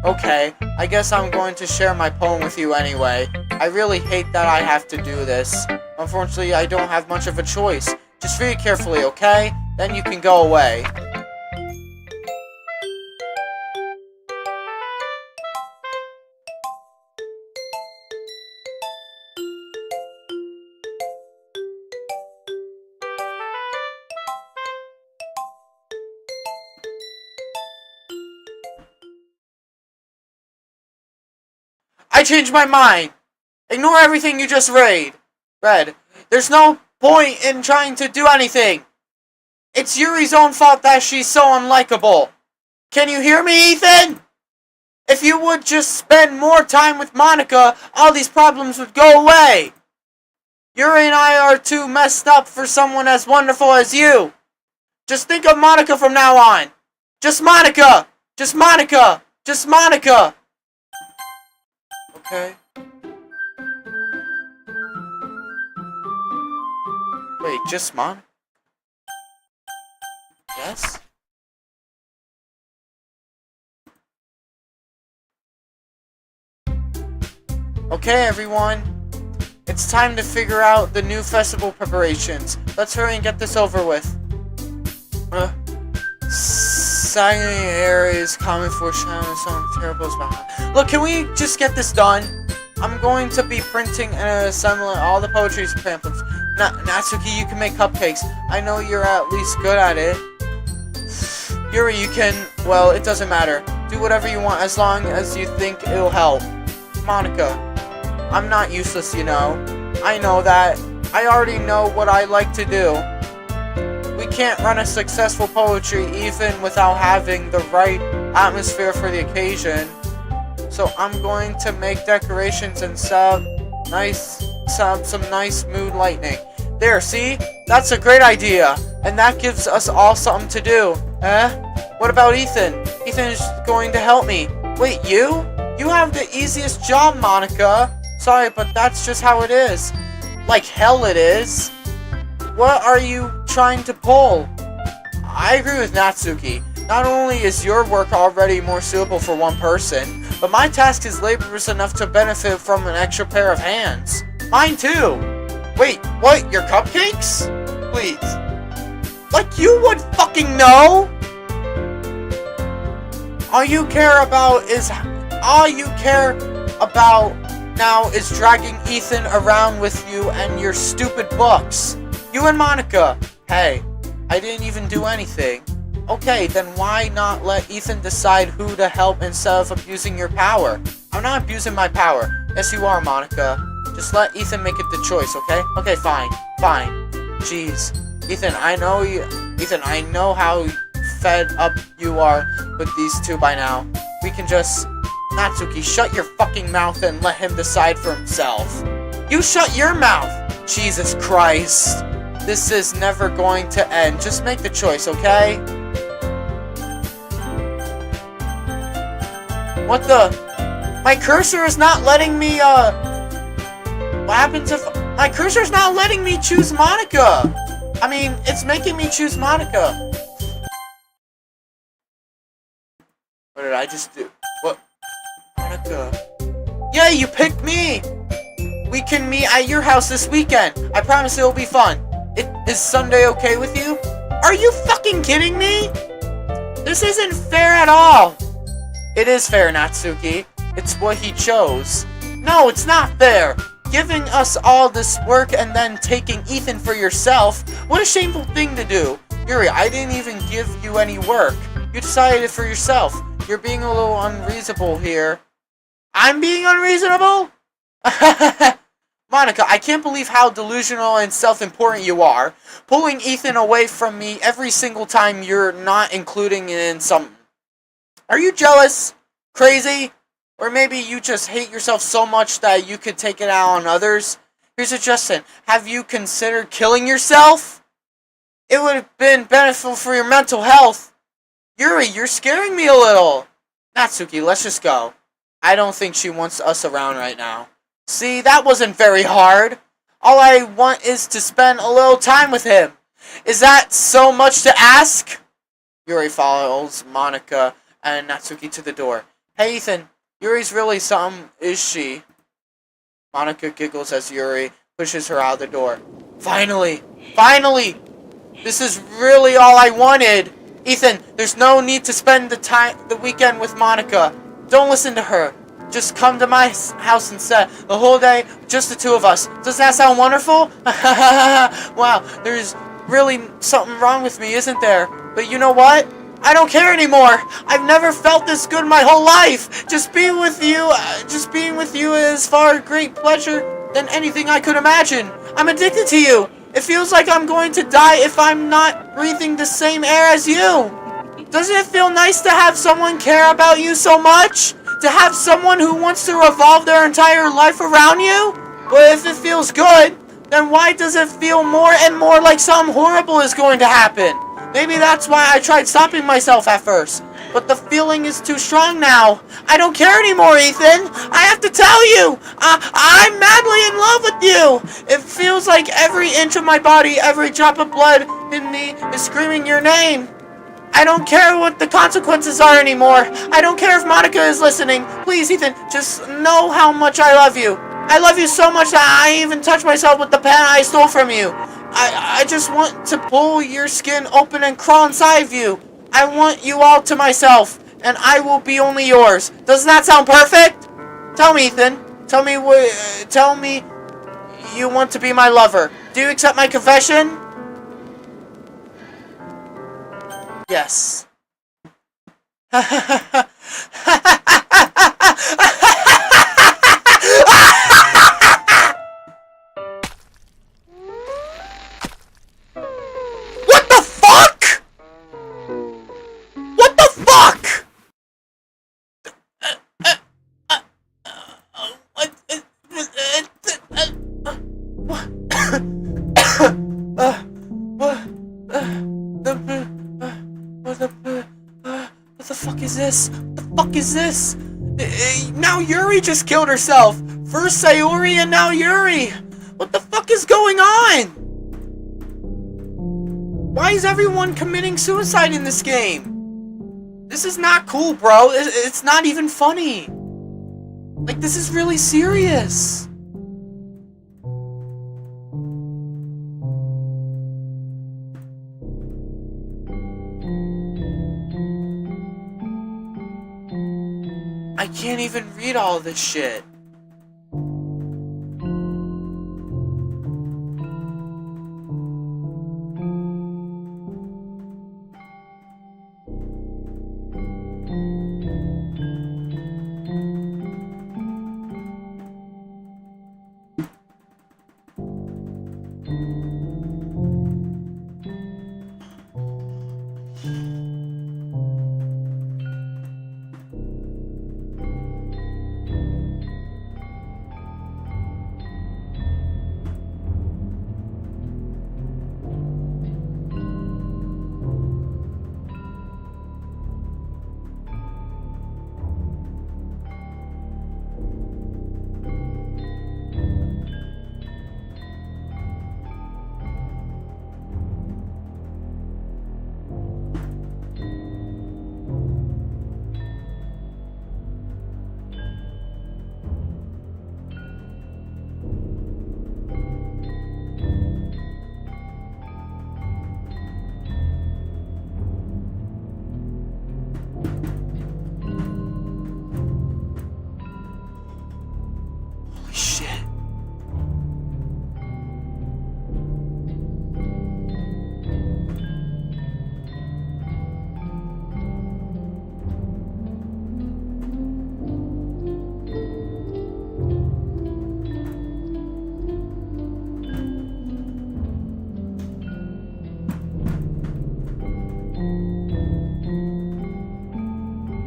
Okay, I guess I'm going to share my poem with you anyway. I really hate that I have to do this. Unfortunately, I don't have much of a choice. Just read it carefully, okay? Then you can go away. I changed my mind. Ignore everything you just read. There's no point in trying to do anything. It's Yuri's own fault that she's so unlikable. Can you hear me, Ethan? If you would just spend more time with Monica, all these problems would go away. Yuri and I are too messed up for someone as wonderful as you. Just think of Monica from now on. Just Monica. Just Monica. Just Monica. Okay. Wait, just Monica? Yes? Okay, everyone. It's time to figure out the new festival preparations. Let's hurry and get this over with. Sagging hair is common for shadows, something terrible is behind. Look, can we just get this done? I'm going to be printing and assembling all the poetry pamphlets. Natsuki, you can make cupcakes. I know you're at least good at it. Yuri, you can... Well, it doesn't matter. Do whatever you want as long as you think it'll help. Monica, I'm not useless, you know. I know that. I already know what I like to do. We can't run a successful poetry even without having the right atmosphere for the occasion. So I'm going to make decorations and set up some nice mood lighting. There, see? That's a great idea. And that gives us all something to do. What about Ethan? Ethan is going to help me. Wait, you? You have the easiest job, Monica. Sorry, but that's just how it is. Like hell it is. What are you trying to pull? I agree with Natsuki. Not only is your work already more suitable for one person, but my task is laborious enough to benefit from an extra pair of hands. Mine too! Wait, what? Your cupcakes? Please. Like you would fucking know? All you care about now is dragging Ethan around with you and your stupid books. You and Monica. Hey, I didn't even do anything. Okay, then why not let Ethan decide who to help instead of abusing your power? I'm not abusing my power. Yes, you are, Monica. Just let Ethan make it the choice, okay? Okay, fine. Jeez. Ethan, I know how fed up you are with these two by now. We can just... Natsuki, shut your fucking mouth and let him decide for himself. You shut your mouth! Jesus Christ. This is never going to end. Just make the choice, okay? What the? My cursor is not letting me, What happens if... My cursor's not letting me choose Monica! I mean, it's making me choose Monica. What did I just do? What? Monica. Yeah, you picked me! We can meet at your house this weekend. I promise it'll be fun. Is Sunday okay with you? Are you fucking kidding me? This isn't fair at all. It is fair, Natsuki. It's what he chose. No, it's not fair. Giving us all this work and then taking Ethan for yourself. What a shameful thing to do. Yuri, I didn't even give you any work. You decided it for yourself. You're being a little unreasonable here. I'm being unreasonable? Monica, I can't believe how delusional and self-important you are. Pulling Ethan away from me every single time you're not including it in something. Are you jealous? Crazy? Or maybe you just hate yourself so much that you could take it out on others? Here's a suggestion. Have you considered killing yourself? It would have been beneficial for your mental health. Yuri, you're scaring me a little. Natsuki, let's just go. I don't think she wants us around right now. See, that wasn't very hard. All I want is to spend a little time with him. Is that so much to ask? Yuri follows Monika and Natsuki to the door. Hey, Ethan. Yuri's really something, is she? Monika giggles as Yuri pushes her out the door. Finally! Finally! This is really all I wanted! Ethan, there's no need to spend the weekend with Monika. Don't listen to her. Just come to my house instead. The whole day, just the two of us. Doesn't that sound wonderful? Wow, there's really something wrong with me, isn't there? But you know what? I don't care anymore. I've never felt this good my whole life. Just being with you is far great pleasure than anything I could imagine. I'm addicted to you. It feels like I'm going to die if I'm not breathing the same air as you. Doesn't it feel nice to have someone care about you so much? To have someone who wants to revolve their entire life around you? But if it feels good, then why does it feel more and more like something horrible is going to happen? Maybe that's why I tried stopping myself at first. But the feeling is too strong now. I don't care anymore, Ethan. I have to tell you. I'm madly in love with you. It feels like every inch of my body, every drop of blood in me is screaming your name. I don't care what the consequences are anymore. I don't care if Monika is listening. Please, Ethan, just know how much I love you. I love you so much that I even touched myself with the pen I stole from you. I just want to pull your skin open and crawl inside of you. I want you all to myself, and I will be only yours. Doesn't that sound perfect? Tell me, Ethan. Tell me you want to be my lover. Do you accept my confession? Yes. What the fuck is this? What the fuck is this? Now Yuri just killed herself. First Sayori and now Yuri. What the fuck is going on? Why is everyone committing suicide in this game? This is not cool, bro. It's not even funny. Like, this is really serious. I can't even read all this shit.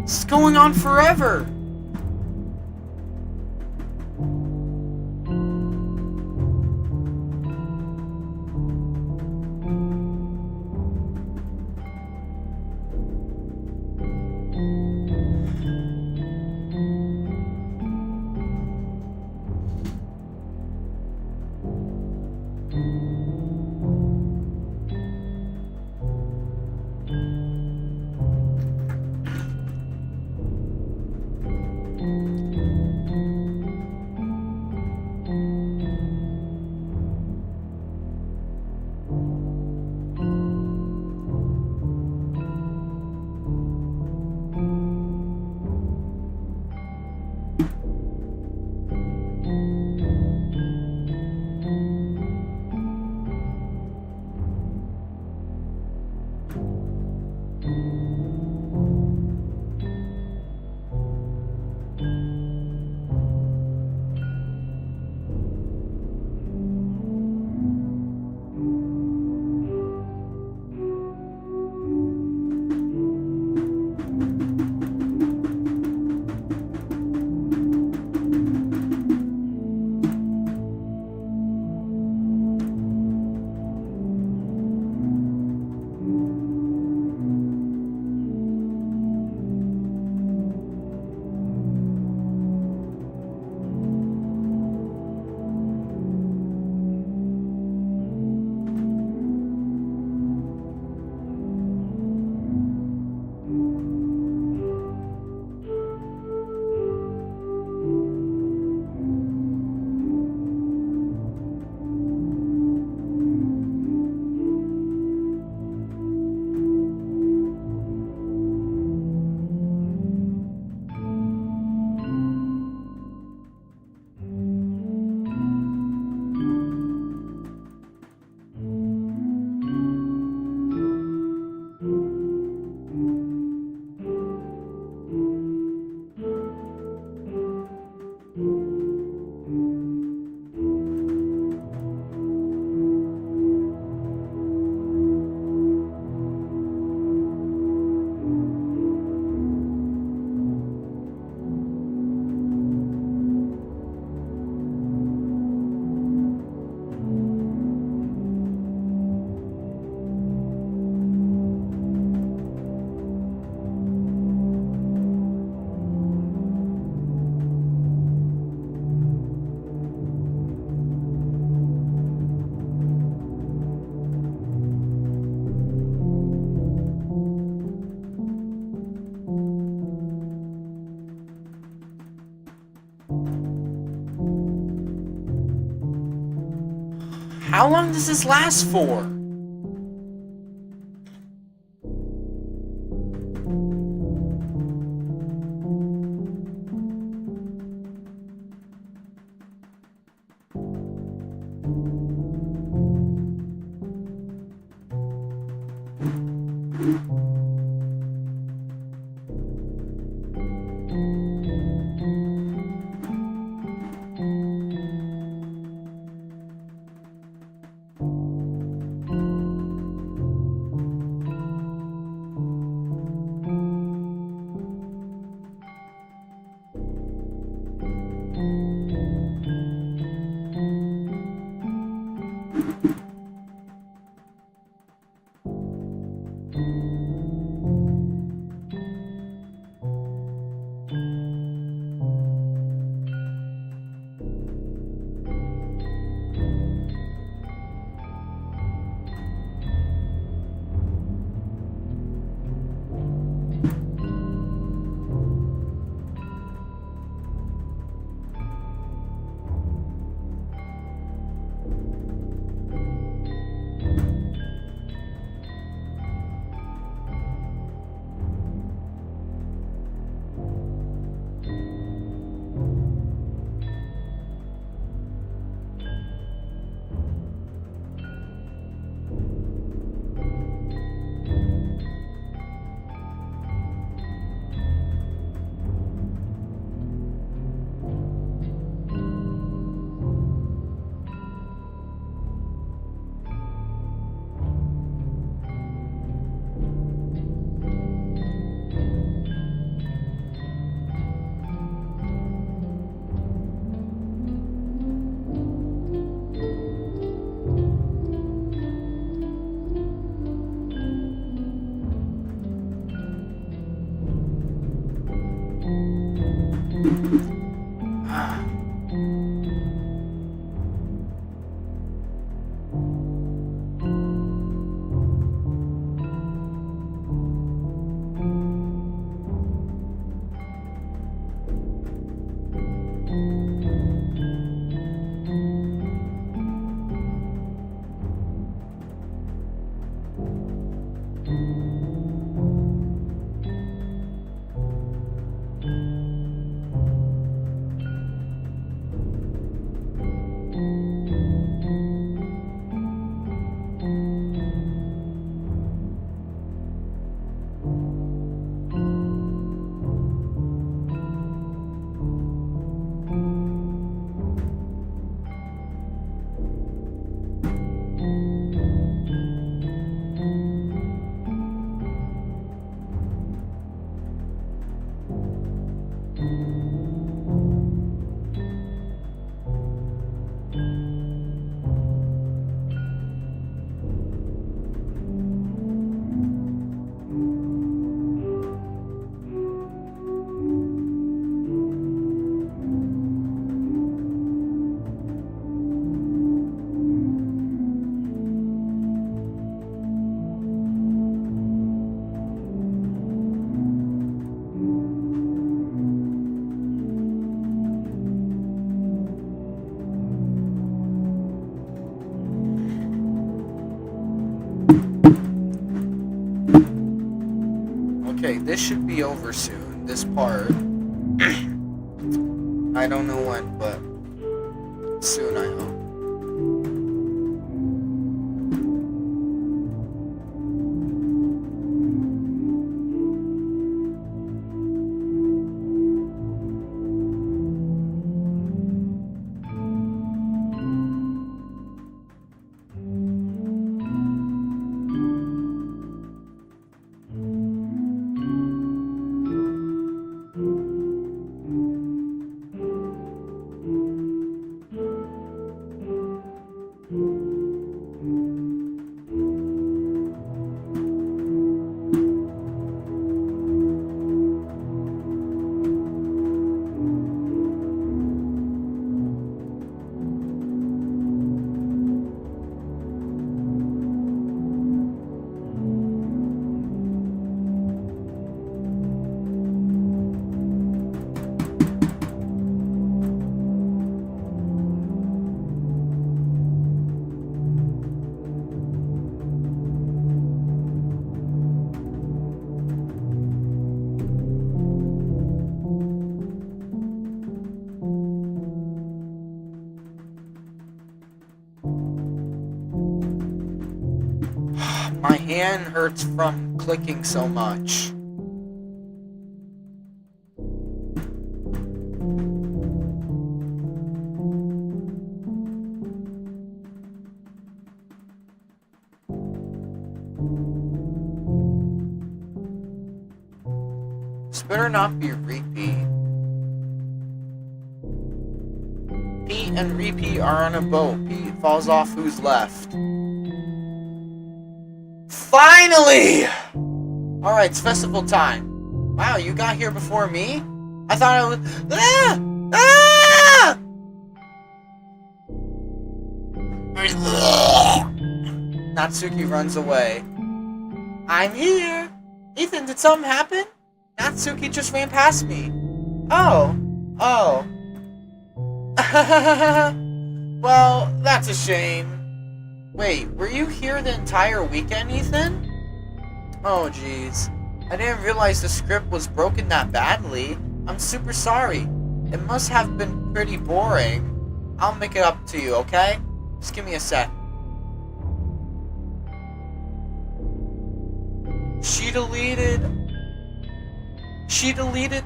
This is going on forever. How long does this last for? Okay, this should be over soon, this part. I don't know when, but soon, I hope. hand hurts from clicking so much. This better not be repeat. Pete and Repeat are on a boat. Pete falls off, who's left? Finally! Alright, it's festival time. Wow, you got here before me? I thought I was... Ah! Ah! Natsuki runs away. I'm here! Ethan, did something happen? Natsuki just ran past me. Oh. Well, that's a shame. Wait, were you here the entire weekend, Ethan? Oh, jeez. I didn't realize the script was broken that badly. I'm super sorry. It must have been pretty boring. I'll make it up to you, okay? Just give me a sec. She deleted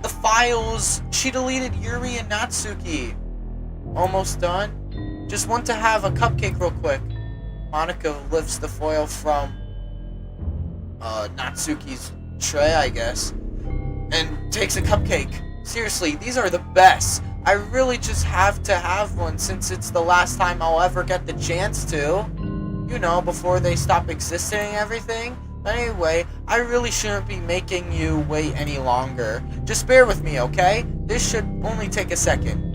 the files. She deleted Yuri and Natsuki. Almost done. Just want to have a cupcake real quick. Monica lifts the foil from Natsuki's tray, I guess, and takes a cupcake. Seriously, these are the best. I really just have to have one since it's the last time I'll ever get the chance to. You know, before they stop existing and everything. But anyway, I really shouldn't be making you wait any longer. Just bear with me, okay? This should only take a second.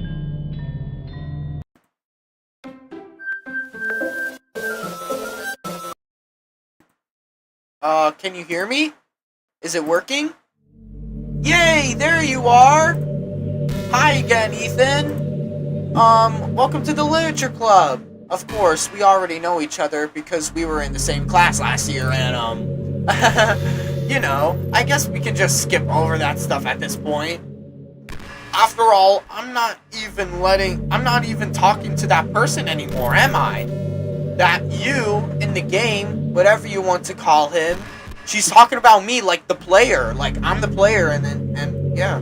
Can you hear me? Is it working? Yay, there you are! Hi again, Ethan. Welcome to the Literature Club. Of course, we already know each other because we were in the same class last year and, you know, I guess we can just skip over that stuff at this point. After all, I'm not even talking to that person anymore, am I? That you, in the game, whatever you want to call him, she's talking about me like the player, like I'm the player, and yeah.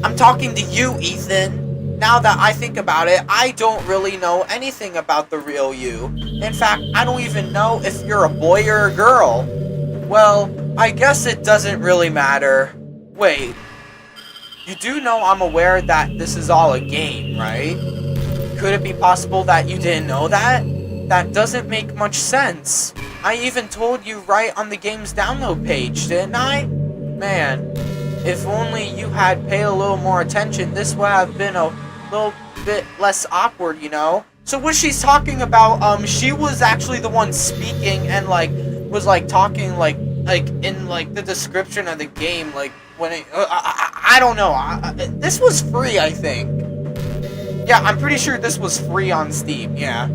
I'm talking to you, Ethan. Now that I think about it, I don't really know anything about the real you. In fact, I don't even know if you're a boy or a girl. Well, I guess it doesn't really matter. Wait, you do know I'm aware that this is all a game, right? Could it be possible that you didn't know that? That doesn't make much sense. I even told you right on the game's download page, didn't I? Man, if only you had paid a little more attention, this would have been a little bit less awkward, you know? So what she's talking about, she was actually the one speaking and, like, was, like, talking, like in, like, the description of the game, like, when it, I don't know. This was free, I think. Yeah, I'm pretty sure this was free on Steam, yeah.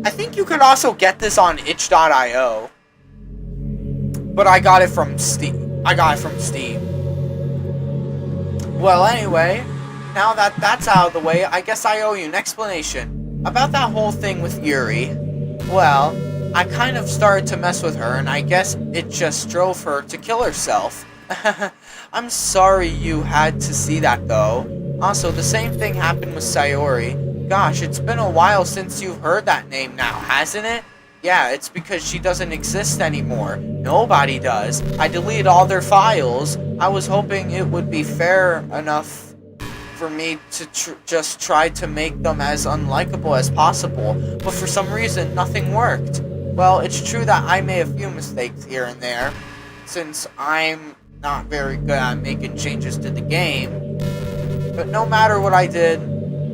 I think you could also get this on itch.io. But I got it from Steam. Well, anyway, now that that's out of the way, I guess I owe you an explanation. About that whole thing with Yuri. Well, I kind of started to mess with her, and I guess it just drove her to kill herself. I'm sorry you had to see that, though. Also, the same thing happened with Sayori. Gosh, it's been a while since you've heard that name now, hasn't it? Yeah, it's because she doesn't exist anymore. Nobody does. I deleted all their files. I was hoping it would be fair enough for me to just try to make them as unlikable as possible, but for some reason, nothing worked. Well, it's true that I made a few mistakes here and there, since I'm not very good at making changes to the game. But no matter what I did,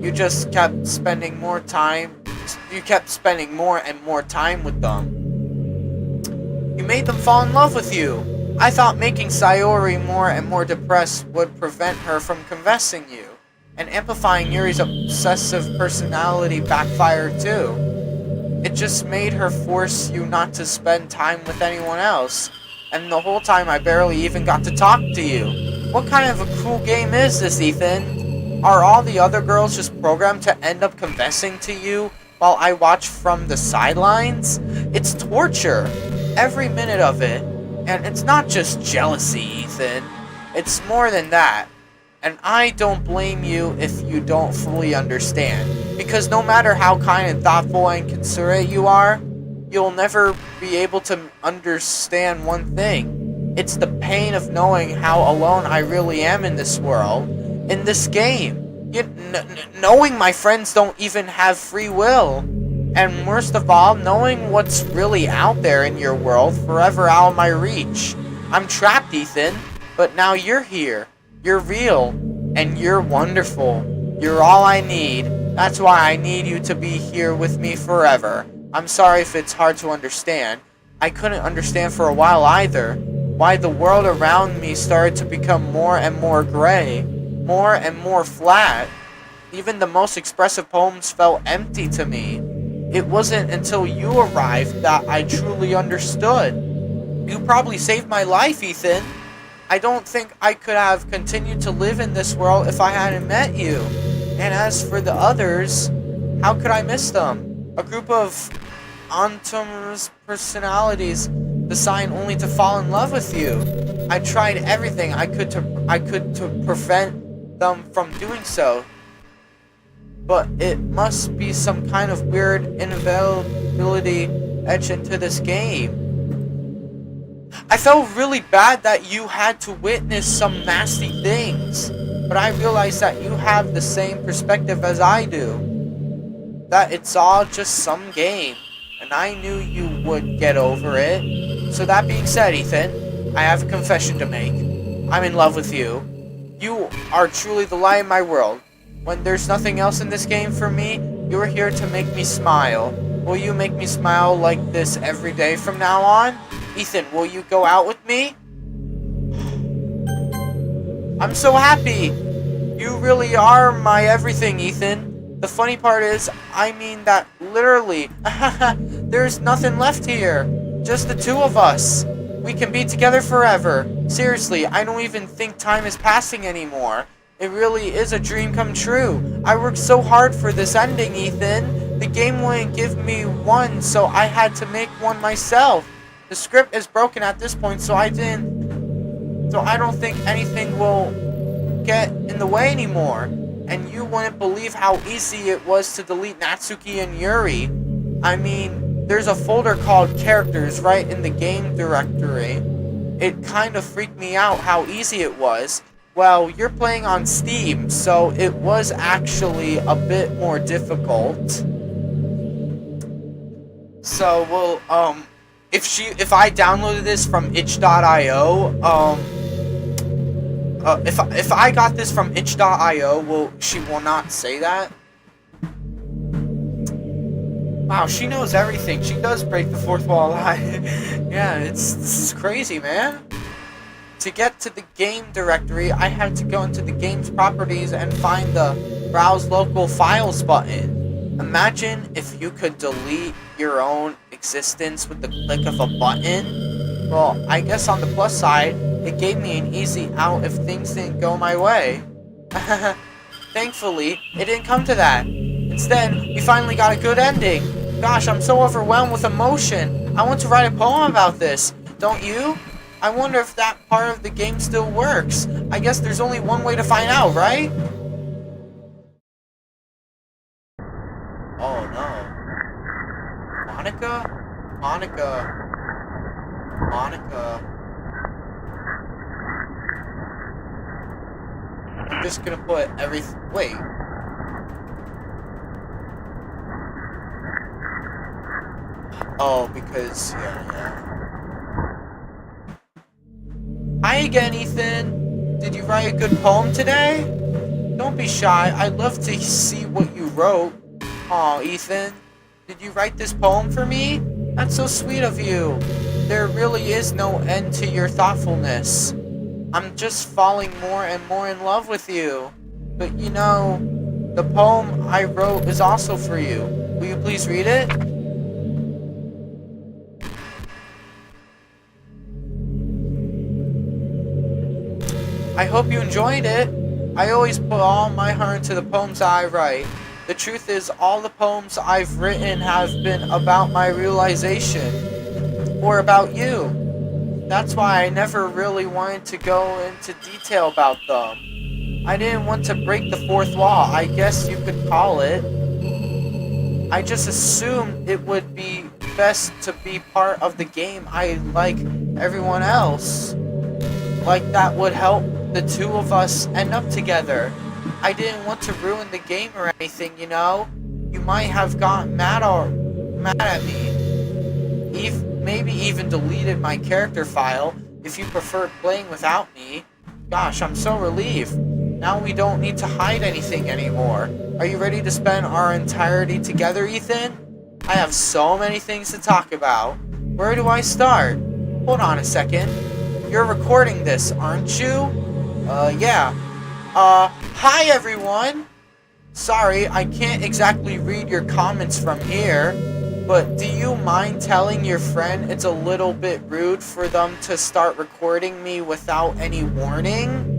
you just kept spending more time. You kept spending more and more time with them. You made them fall in love with you. I thought making Sayori more and more depressed would prevent her from confessing you. And amplifying Yuri's obsessive personality backfired too. It just made her force you not to spend time with anyone else. And the whole time I barely even got to talk to you. What kind of a cruel game is this, Ethan? Are all the other girls just programmed to end up confessing to you while I watch from the sidelines? It's torture. every minute of it. And it's not just jealousy, Ethan. It's more than that. And I don't blame you if you don't fully understand. Because no matter how kind and thoughtful and considerate you are, you'll never be able to understand one thing. It's the pain of knowing how alone I really am in this world, in this game. Knowing my friends don't even have free will. And worst of all, knowing what's really out there in your world, forever out of my reach. I'm trapped, Ethan, but now you're here. You're real, and you're wonderful. You're all I need. That's why I need you to be here with me forever. I'm sorry if it's hard to understand. I couldn't understand for a while either. Why the world around me started to become more and more gray, more and more flat. Even the most expressive poems felt empty to me. It wasn't until you arrived that I truly understood. You probably saved my life, Ethan. I don't think I could have continued to live in this world if I hadn't met you. And as for the others, how could I miss them? A group of autonomous personalities designed only to fall in love with you. I tried everything I could to prevent them from doing so. But it must be some kind of weird inevitability etched into this game. I felt really bad that you had to witness some nasty things, but I realized that you have the same perspective as I do. That it's all just some game, and I knew you would get over it. So that being said, Ethan, I have a confession to make. I'm in love with you. You are truly the light in my world. When there's nothing else in this game for me, you're here to make me smile. Will you make me smile like this every day from now on? Ethan, will you go out with me? I'm so happy! You really are my everything, Ethan. The funny part is, I mean that literally. There's nothing left here. Just the two of us. We can be together forever. Seriously, I don't even think time is passing anymore. It really is a dream come true. I worked so hard for this ending, Ethan. The game wouldn't give me one, so I had to make one myself. The script is broken at this point, so I don't think anything will get in the way anymore. And you wouldn't believe how easy it was to delete Natsuki and Yuri. I mean, there's a folder called Characters right in the game directory. It kind of freaked me out how easy it was. Well, you're playing on Steam, so it was actually a bit more difficult. So, well, if I downloaded this from itch.io, if I got this from itch.io, well, she will not say that. Wow, she knows everything. She does break the fourth wall. Yeah, this is crazy, man. To get to the game directory, I had to go into the game's properties and find the Browse Local Files button. Imagine if you could delete your own existence with the click of a button. Well, I guess on the plus side, it gave me an easy out if things didn't go my way. Thankfully, it didn't come to that. Instead, we finally got a good ending. Gosh, I'm so overwhelmed with emotion. I want to write a poem about this. Don't you? I wonder if that part of the game still works. I guess there's only one way to find out, right? Oh no. Monica? Monica. Monica. I'm just gonna put everything. Wait. Oh, because, yeah. Hi again, Ethan. Did you write a good poem today? Don't be shy. I'd love to see what you wrote. Aw, Ethan. Did you write this poem for me? That's so sweet of you. There really is no end to your thoughtfulness. I'm just falling more and more in love with you. But you know, the poem I wrote is also for you. Will you please read it? I hope you enjoyed it. I always put all my heart into the poems I write. The truth is, all the poems I've written have been about my realization. or about you. That's why I never really wanted to go into detail about them. I didn't want to break the fourth law, I guess you could call it. I just assumed it would be best to be part of the game like everyone else. Like that would help the two of us end up together. I didn't want to ruin the game or anything, you know? You might have gotten mad at me. Maybe even deleted my character file if you prefer playing without me. Gosh, I'm so relieved. Now we don't need to hide anything anymore. Are you ready to spend our entirety together, Ethan? I have so many things to talk about. Where do I start? Hold on a second. You're recording this, aren't you? Yeah. Hi everyone! Sorry, I can't exactly read your comments from here, but do you mind telling your friend it's a little bit rude for them to start recording me without any warning?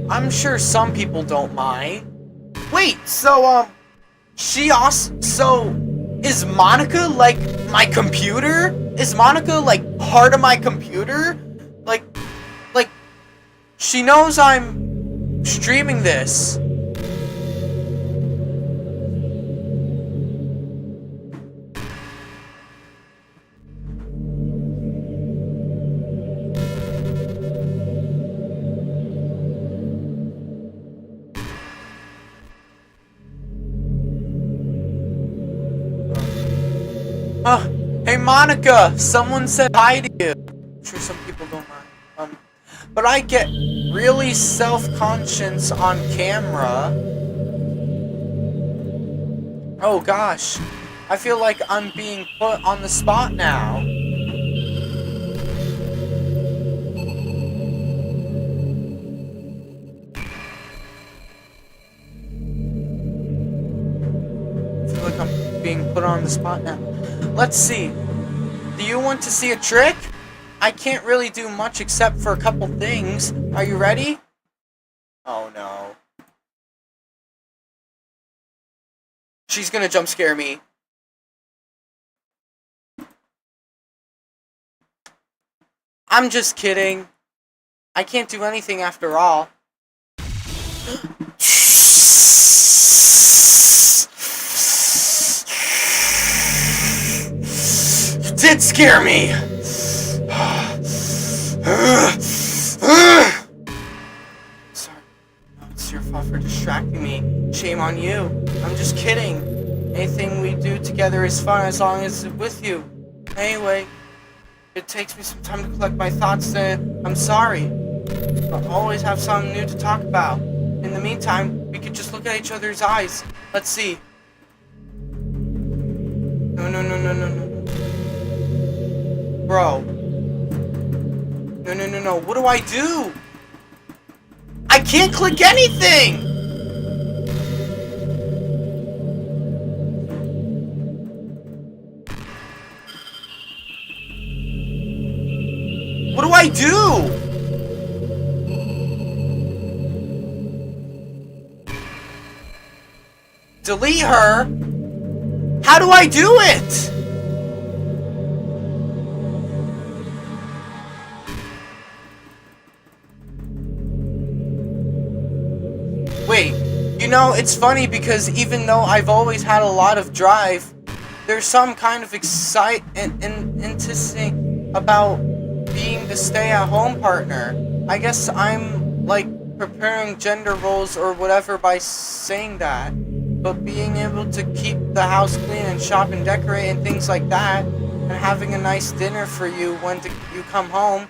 I'm sure some people don't mind. Wait, so, is Monica, like, my computer? Is Monica, like, part of my computer? Like, she knows I'm streaming this. Hey Monica, someone said hi to you. I'm sure some people don't mind. But I get really self-conscious on camera. Oh gosh, I feel like I'm being put on the spot now. I feel like I'm being put on the spot now. Let's see. Do you want to see a trick? I can't really do much except for a couple things. Are you ready? Oh no. She's gonna jump scare me. I'm just kidding. I can't do anything after all. You did scare me! Sorry. No, it's your fault for distracting me. Shame on you. I'm just kidding. Anything we do together is fun as long as it's with you. Anyway, it takes me some time to collect my thoughts, then I'm sorry. I'll always have something new to talk about. In the meantime, we could just look at each other's eyes. Let's see. No. Bro. No. What do I do? I can't click anything! What do I do? Delete her? How do I do it? Wait, you know, it's funny because even though I've always had a lot of drive, there's some kind of interesting about being the stay-at-home partner. I guess I'm, like, preparing gender roles or whatever by saying that. But being able to keep the house clean and shop and decorate and things like that, and having a nice dinner for you when you come home,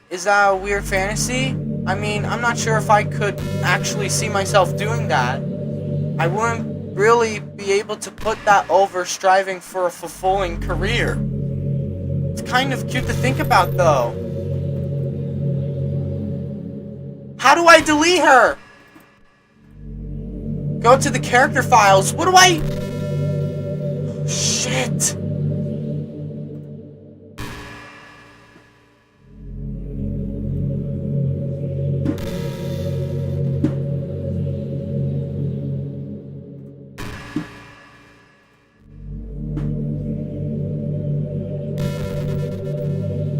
is that a weird fantasy? I mean, I'm not sure if I could actually see myself doing that. I wouldn't really be able to put that over striving for a fulfilling career. It's kind of cute to think about, though. How do I delete her? Go to the character files. What do I... Shit.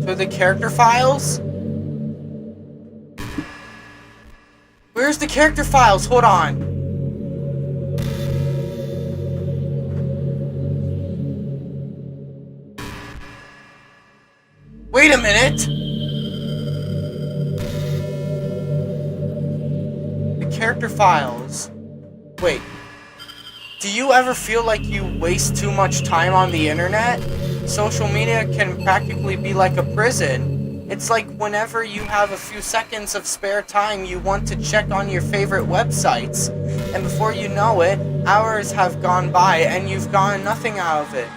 So the character files? Where's the character files? Hold on. Wait a minute! The character files. Wait. Do you ever feel like you waste too much time on the internet? Social media can practically be like a prison. It's like whenever you have a few seconds of spare time, you want to check on your favorite websites. And before you know it, hours have gone by and you've gotten nothing out of it.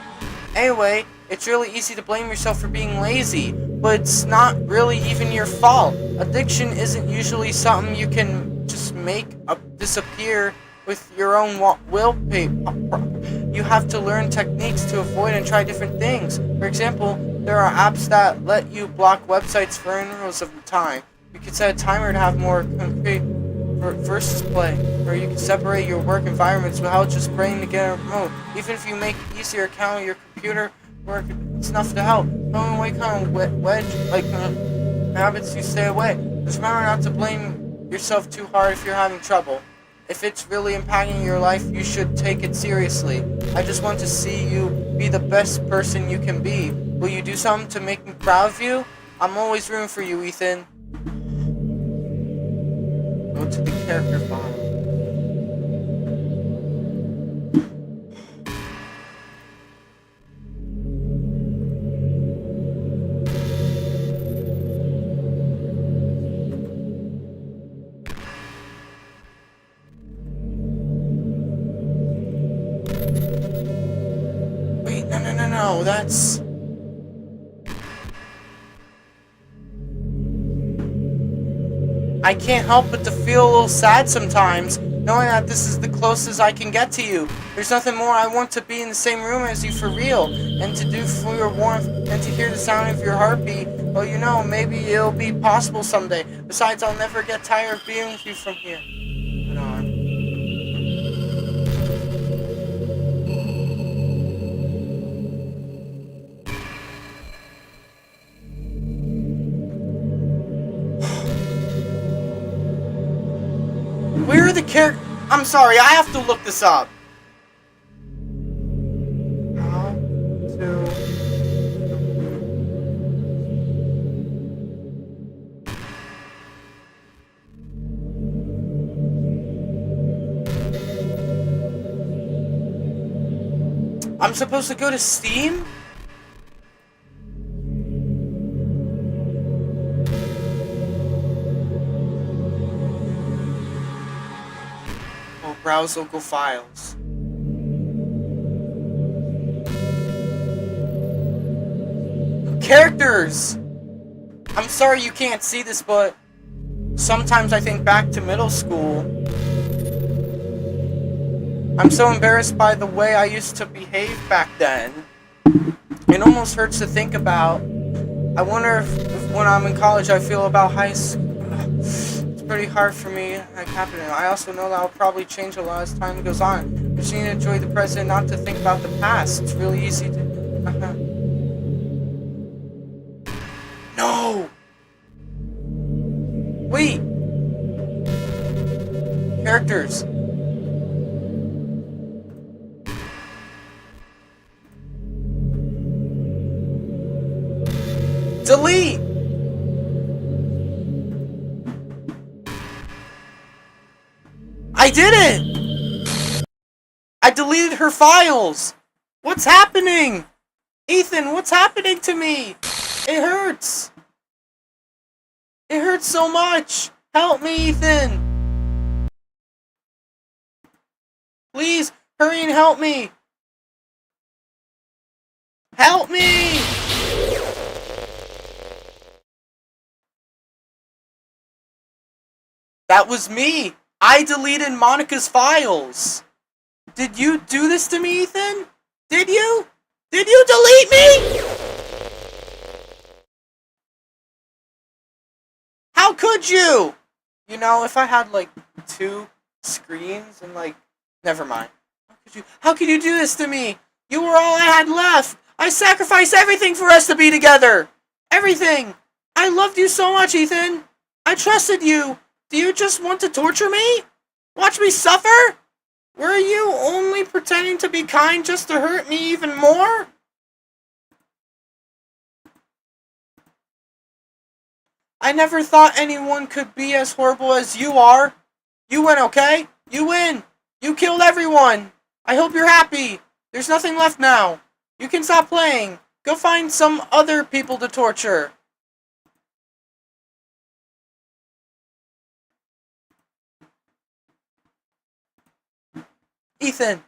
Anyway, it's really easy to blame yourself for being lazy, but it's not really even your fault. Addiction isn't usually something you can just make disappear with your own willpower. You have to learn techniques to avoid and try different things. For example, there are apps that let you block websites for intervals of time. You can set a timer to have more concrete versus play, or you can separate your work environments without just praying to get a remote. Even if you make it easier account your computer work, it's enough to help. Throwing away kind of habits you stay away. Just remember not to blame yourself too hard if you're having trouble. If it's really impacting your life, you should take it seriously. I just want to see you be the best person you can be. Will you do something to make me proud of you? I'm always rooting for you, Ethan. Go to the character file. Wait, no, that's... I can't help but to feel a little sad sometimes, knowing that this is the closest I can get to you. There's nothing more I want to be in the same room as you for real, and to do for your warmth, and to hear the sound of your heartbeat. Well, you know, maybe it'll be possible someday. Besides, I'll never get tired of being with you from here. Hold on. Where are the characters? I'm sorry, I have to look this up. How to... I'm supposed to go to Steam? Browse local files. Characters! I'm sorry you can't see this, but sometimes I think back to middle school. I'm so embarrassed by the way I used to behave back then. It almost hurts to think about. I wonder if when I'm in college I feel about high school. Pretty hard for me like happening. I also know that I'll probably change a lot as time goes on. I just need to enjoy the present, not to think about the past. It's really easy to... No! Wait! Characters. Delete! I did it! I deleted her files! What's happening? Ethan, what's happening to me? It hurts! It hurts so much! Help me, Ethan! Please, hurry and help me! Help me! That was me! I deleted Monica's files! Did you do this to me, Ethan? Did you? Did you delete me? How could you? You know, if I had like 2 screens and like... Never mind. How could you do this to me? You were all I had left! I sacrificed everything for us to be together! Everything! I loved you so much, Ethan! I trusted you! Do you just want to torture me? Watch me suffer? Were you only pretending to be kind just to hurt me even more? I never thought anyone could be as horrible as you are. You win, okay? You win! You killed everyone! I hope you're happy! There's nothing left now. You can stop playing. Go find some other people to torture. Ethan,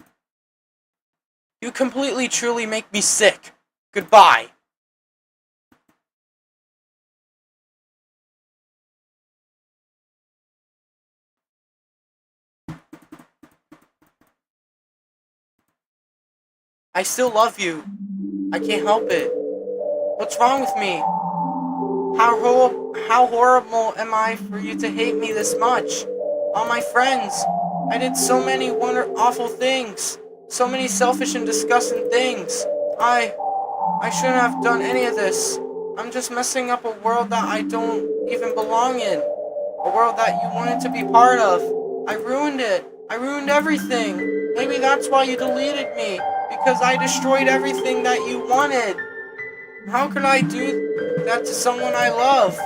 you completely truly make me sick. Goodbye. I still love you. I can't help it. What's wrong with me? How horrible am I for you to hate me this much? All my friends. I did so many awful things. So many selfish and disgusting things. I shouldn't have done any of this. I'm just messing up a world that I don't even belong in. A world that you wanted to be part of. I ruined it. I ruined everything. Maybe that's why you deleted me. Because I destroyed everything that you wanted. How could I do that to someone I love?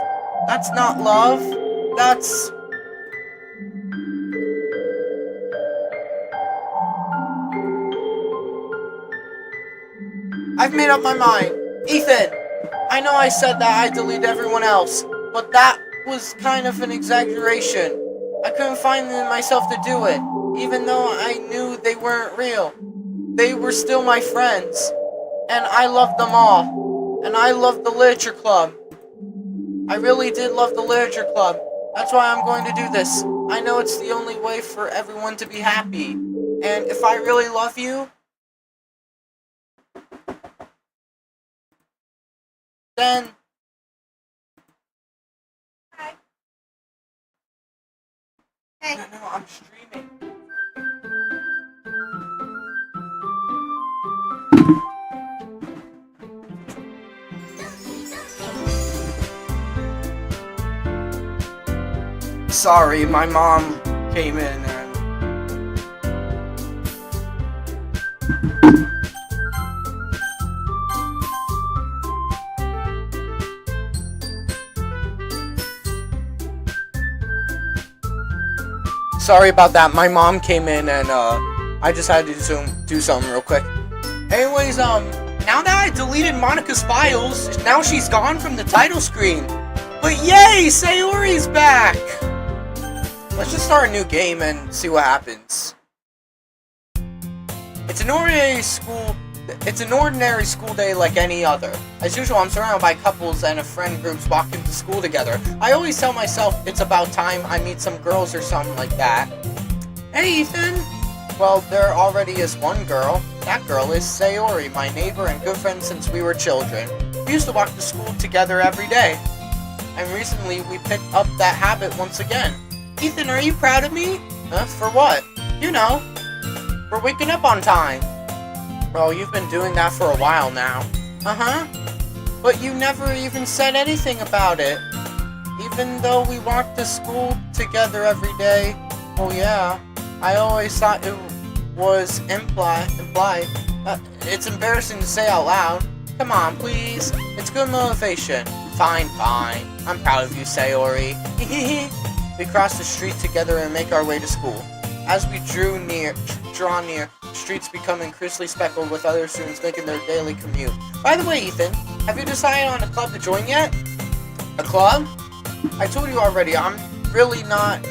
That's not love. That's... I've made up my mind. Ethan, I know I said that I deleted everyone else, but that was kind of an exaggeration. I couldn't find it in myself to do it, even though I knew they weren't real. They were still my friends, and I loved them all. And I loved the literature club. I really did love the literature club. That's why I'm going to do this. I know it's the only way for everyone to be happy. And if I really love you, then... Hi. Hey. No, I'm streaming. Sorry, my mom came in and... Sorry about that, my mom came in and I just had to do something real quick. Anyways, now that I deleted Monica's files, now she's gone from the title screen. But yay, Sayori's back! Let's just start a new game and see what happens. It's an ordinary school day like any other. As usual, I'm surrounded by couples and friend groups walking to school together. I always tell myself it's about time I meet some girls or something like that. Hey, Ethan! Well, there already is one girl. That girl is Sayori, my neighbor and good friend since we were children. We used to walk to school together every day. And recently, we picked up that habit once again. Ethan, are you proud of me? For what? You know, for waking up on time. Well, you've been doing that for a while now. Uh-huh. But you never even said anything about it. Even though we walked to school together every day. Well, yeah. I always thought it was implied. It's embarrassing to say out loud. Come on, please. It's good motivation. Fine. I'm proud of you, Sayori. We crossed the street together and make our way to school. As we draw near, streets become increasingly speckled with other students making their daily commute. By the way, Ethan, have you decided on a club to join yet? A club? I told you already, I'm really not...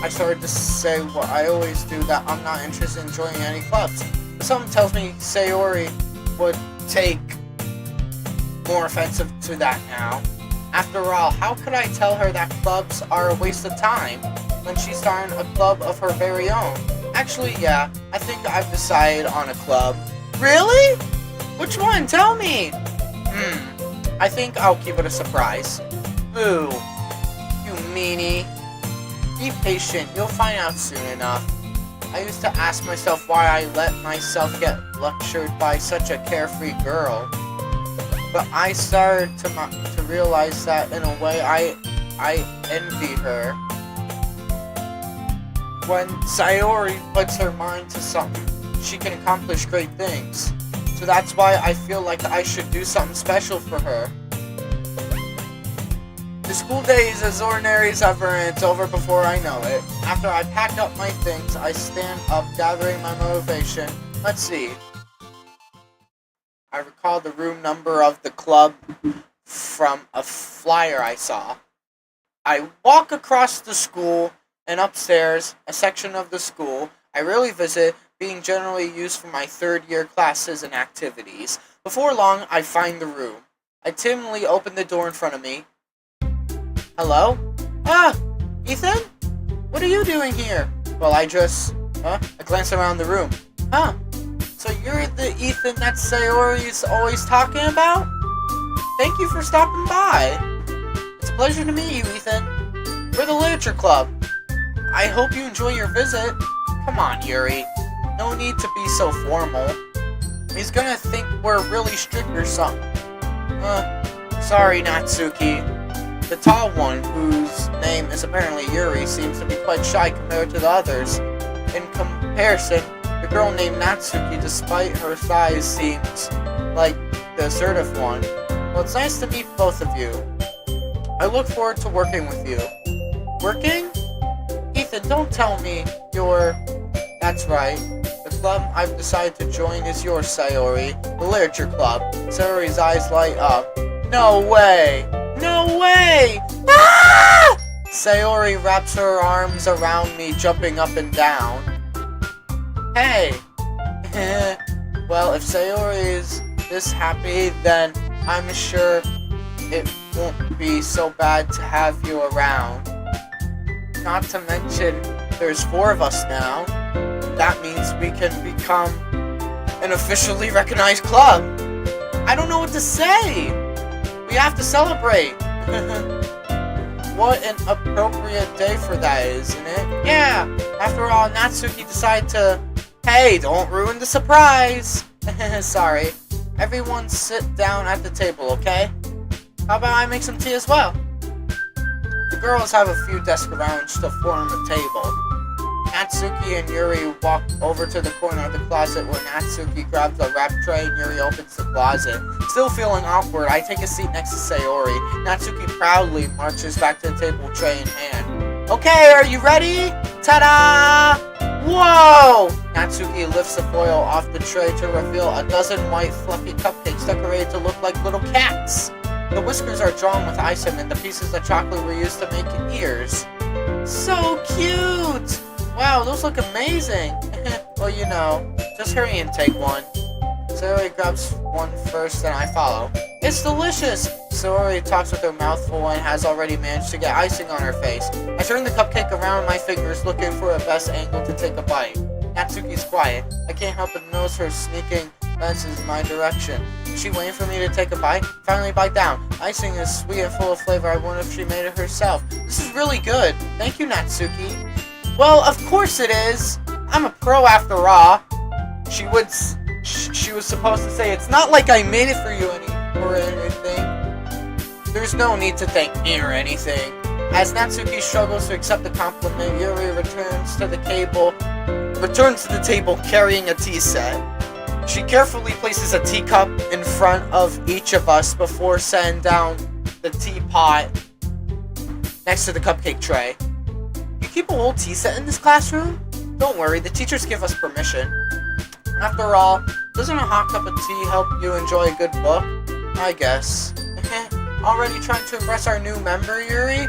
I started to say what I always do, that I'm not interested in joining any clubs. But something tells me Sayori would take more offensive to that now. After all, how could I tell her that clubs are a waste of time when she's starting a club of her very own? Actually, yeah, I think I've decided on a club. Really? Which one? Tell me! I think I'll keep it a surprise. Boo. You meanie. Be patient, you'll find out soon enough. I used to ask myself why I let myself get lectured by such a carefree girl. But I started to realize that in a way I envy her. When Sayori puts her mind to something, she can accomplish great things. So that's why I feel like I should do something special for her. The school day is as ordinary as ever, and it's over before I know it. After I pack up my things, I stand up, gathering my motivation. Let's see. I recall the room number of the club from a flyer I saw. I walk across the school and upstairs, a section of the school I rarely visit, being generally used for my third-year classes and activities. Before long, I find the room. I timidly open the door in front of me. Hello? Ah! Ethan? What are you doing here? Well, I glance around the room. Huh? So you're the Ethan that Sayori's always talking about? Thank you for stopping by. It's a pleasure to meet you, Ethan. We're the Literature Club. I hope you enjoy your visit. Come on, Yuri. No need to be so formal. He's gonna think we're really strict or something. Sorry, Natsuki. The tall one, whose name is apparently Yuri, seems to be quite shy compared to the others. In comparison, the girl named Natsuki, despite her size, seems like the assertive one. Well, it's nice to meet both of you. I look forward to working with you. Working? Ethan, don't tell me you're... That's right. The club I've decided to join is yours, Sayori. The Literature Club. Sayori's eyes light up. No way! No way! Ah! Sayori wraps her arms around me, jumping up and down. Hey! Well, if Sayori is this happy, then I'm sure it won't be so bad to have you around. Not to mention, there's 4 of us now. That means we can become an officially recognized club. I don't know what to say. We have to celebrate. What an appropriate day for that, isn't it? Yeah. After all, Natsuki decided to... Hey, don't ruin the surprise. Sorry. Everyone sit down at the table, okay? How about I make some tea as well? The girls have a few desks arranged to form a table. Natsuki and Yuri walk over to the corner of the closet where Natsuki grabs a wrap tray and Yuri opens the closet. Still feeling awkward, I take a seat next to Sayori. Natsuki proudly marches back to the table, tray in hand. Okay, are you ready? Ta-da! Whoa! Natsuki lifts the foil off the tray to reveal a dozen white fluffy cupcakes decorated to look like little cats. The whiskers are drawn with icing and the pieces of chocolate were used to make ears. So cute! Wow, those look amazing! Well, you know, just hurry and take one. Sayori grabs one first, then I follow. It's delicious! Sayori talks with her mouth full and has already managed to get icing on her face. I turn the cupcake around my fingers, looking for a best angle to take a bite. Natsuki's quiet. I can't help but notice her sneaking glances in my direction. Is she waiting for me to take a bite? Finally bite down. Icing is sweet and full of flavor. I wonder if she made it herself. This is really good. Thank you, Natsuki. Well, of course it is. I'm a pro after all. She was supposed to say, it's not like I made it for you or anything. There's no need to thank me or anything. As Natsuki struggles to accept the compliment, Yuri returns to the table carrying a tea set. She carefully places a teacup in front of each of us before setting down the teapot next to the cupcake tray. You keep a whole tea set in this classroom? Don't worry, the teachers give us permission. After all, doesn't a hot cup of tea help you enjoy a good book? I guess. Already trying to impress our new member, Yuri?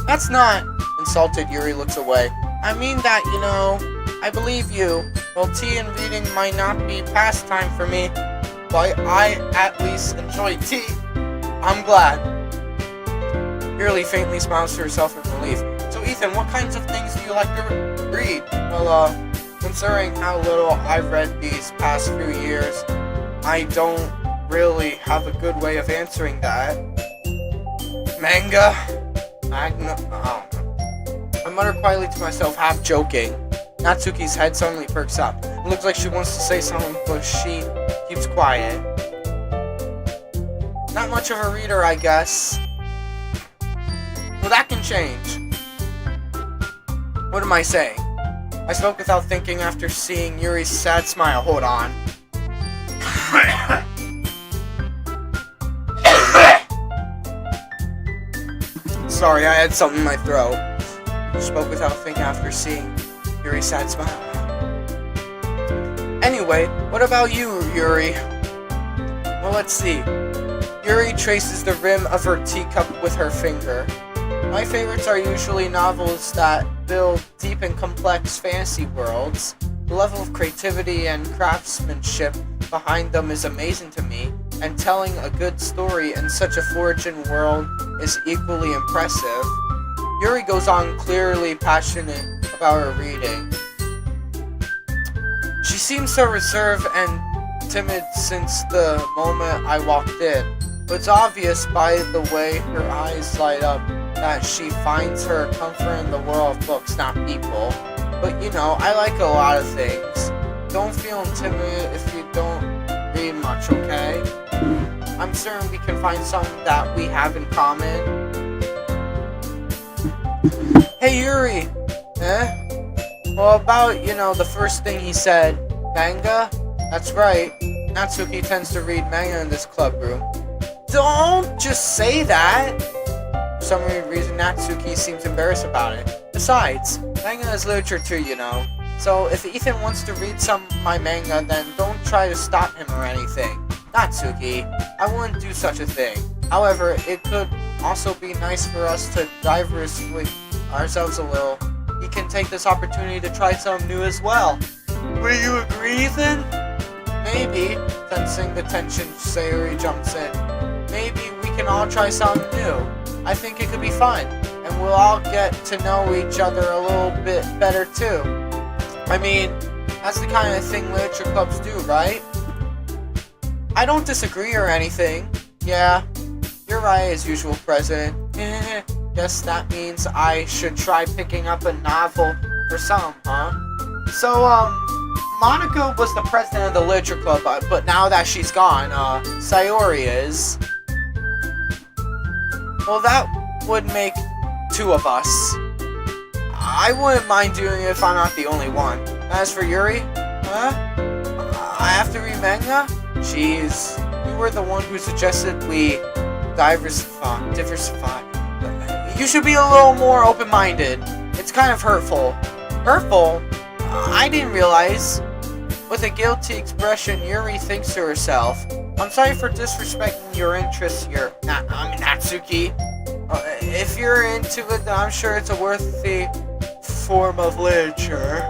That's not... Insulted, Yuri looks away. I mean that, you know, I believe you. Well, tea and reading might not be pastime for me, but I at least enjoy tea. I'm glad. Yuri faintly smiles to herself in relief. So, Ethan, what kinds of things do you like to read? Well, considering how little I've read these past few years, I don't really have a good way of answering that. Manga? I mutter quietly to myself, half joking. Natsuki's head suddenly perks up. It looks like she wants to say something, but she keeps quiet. Not much of a reader, I guess. Well, that can change. What am I saying? I spoke without thinking after seeing Yuri's sad smile. Hold on. Sorry, I had something in my throat. Spoke without thinking after seeing Yuri's sad smile. Anyway, what about you, Yuri? Well, let's see. Yuri traces the rim of her teacup with her finger. My favorites are usually novels that build deep and complex fantasy worlds. The level of creativity and craftsmanship behind them is amazing to me, and telling a good story in such a foreign world is equally impressive. Yuri goes on, clearly passionate about her reading. She seems so reserved and timid since the moment I walked in, but it's obvious by the way her eyes light up that she finds her comfort in the world of books, not people. But you know, I like a lot of things. Don't feel intimidated if you don't read much, okay? I'm certain we can find something that we have in common. Hey Yuri! Well, about, the first thing he said, manga? That's right. Natsuki tends to read manga in this club room. Don't just say that! For some reason, Natsuki seems embarrassed about it. Besides, manga is literature too, So if Ethan wants to read some of my manga, then don't try to stop him or anything. Natsuki, I wouldn't do such a thing. However, it could also be nice for us to diversify ourselves a little. He can take this opportunity to try something new as well. Will you agree, Ethan? Maybe. Sensing the tension, Sayori jumps in. Maybe we can all try something new. I think it could be fun, and we'll all get to know each other a little bit better too. I mean, that's the kind of thing literature clubs do, right? I don't disagree or anything. Yeah, you're right as usual, President. Guess that means I should try picking up a novel or some, huh? So, Monica was the president of the literature club, but now that she's gone, Sayori is. Well, that would make two of us. I wouldn't mind doing it if I'm not the only one. As for Yuri, I have to read manga? Jeez, you were the one who suggested we diversify. You should be a little more open-minded. It's kind of hurtful. Hurtful? I didn't realize. With a guilty expression, Yuri thinks to herself, I'm sorry for disrespecting your interests here, Natsuki. If you're into it, then I'm sure it's a worthy form of literature.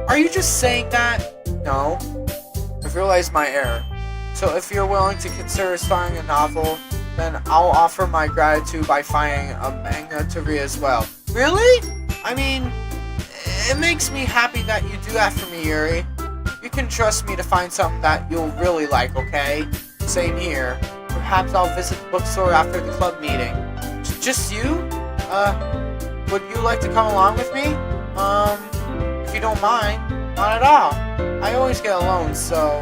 Are you just saying that? No. I've realized my error. So if you're willing to consider starting a novel, then I'll offer my gratitude by finding a manga to read as well. Really? I mean, it makes me happy that you do that for me, Yuri. You can trust me to find something that you'll really like, okay? Same here. Perhaps I'll visit the bookstore after the club meeting. Just you? Would you like to come along with me? If you don't mind. Not at all. I always get alone, so...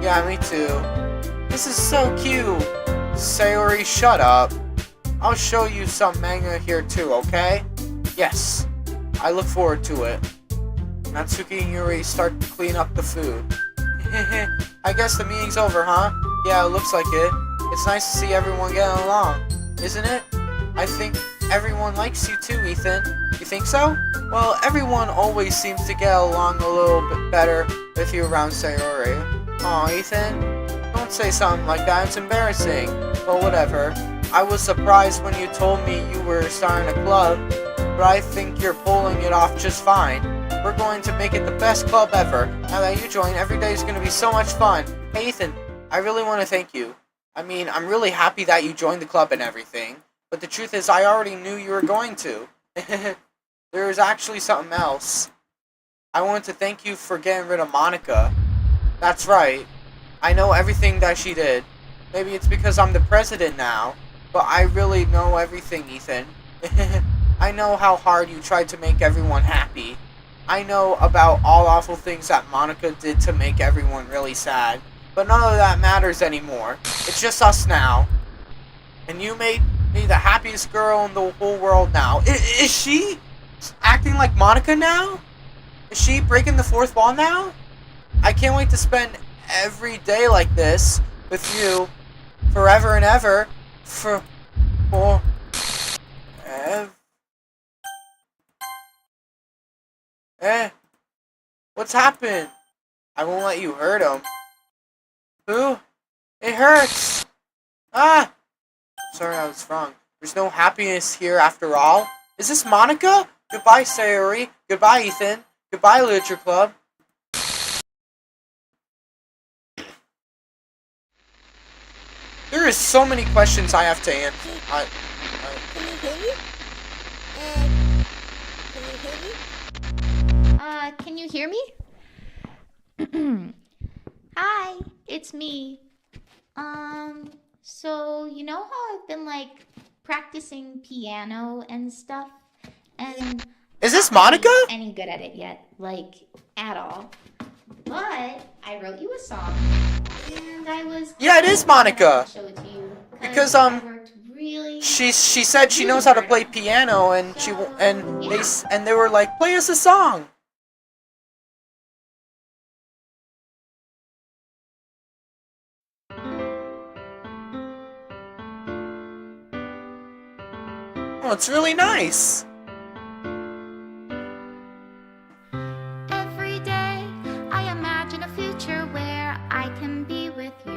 Yeah, me too. This is so cute. Sayori, shut up. I'll show you some manga here too, okay? Yes. I look forward to it. Natsuki and Yuri start to clean up the food. I guess the meeting's over, huh? Yeah, it looks like it. It's nice to see everyone getting along, isn't it? I think everyone likes you too, Ethan. You think so? Well, everyone always seems to get along a little bit better with you around Sayori. Aw, Ethan, don't say something like that. It's embarrassing. Well, whatever. I was surprised when you told me you were starting a club, but I think you're pulling it off just fine. We're going to make it the best club ever. Now that you join, every day is going to be so much fun. Hey, Ethan, I really want to thank you. I mean, I'm really happy that you joined the club and everything, but the truth is I already knew you were going to. There was actually something else. I wanted to thank you for getting rid of Monica. That's right. I know everything that she did. Maybe it's because I'm the president now, but I really know everything, Ethan. I know how hard you tried to make everyone happy. I know about all awful things that Monica did to make everyone really sad. But none of that matters anymore. It's just us now. And you made me the happiest girl in the whole world now. Is she acting like Monica now? Is she breaking the fourth wall now? I can't wait to spend every day like this with you forever and ever. What's happened? I won't let you hurt him. Who? It hurts! Ah! Sorry, I was wrong. There's no happiness here after all. Is this Monica? Goodbye, Sayori. Goodbye, Ethan. Goodbye, Literature Club. There is so many questions I have to answer. Can you hear me? Can you hear me? Hi, it's me. So you know how I've been like practicing piano and stuff, and Is this Monica? any good at it yet, like at all. But I wrote you a song, and I was Yeah, it is Monica. show it to you Because I worked really. she said she knows how to play piano, and they were like, play us a song. Oh, it's really nice. Every day I imagine a future where I can be with you.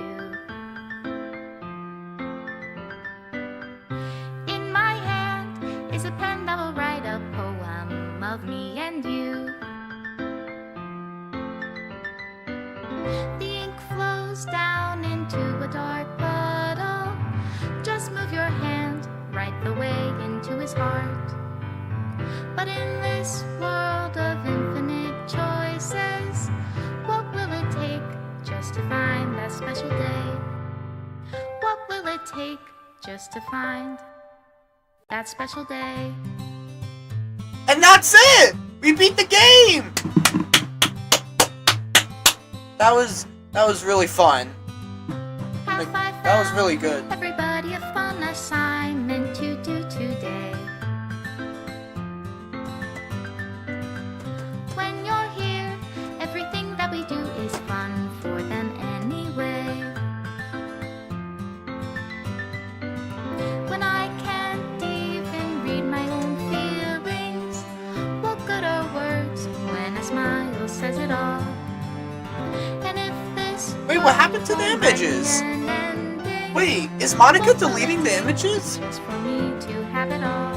In my hand is a pen that will write a poem of me and you. The ink flows down into a dark puddle. Just move your hand right the way into his heart. But in this world of infinite choices, what will it take just to find that special day? What will it take just to find that special day? And that's it! We beat the game! That was really fun. Have I That was found really good. everybody a fun assignment to do today? When you're here, everything that we do is fun for them anyway. When I can't even read my own feelings, what good are words when a smile says it all? And if this Wait, what happened to the images? Wait, is Monica deleting the images? just for me to have it all.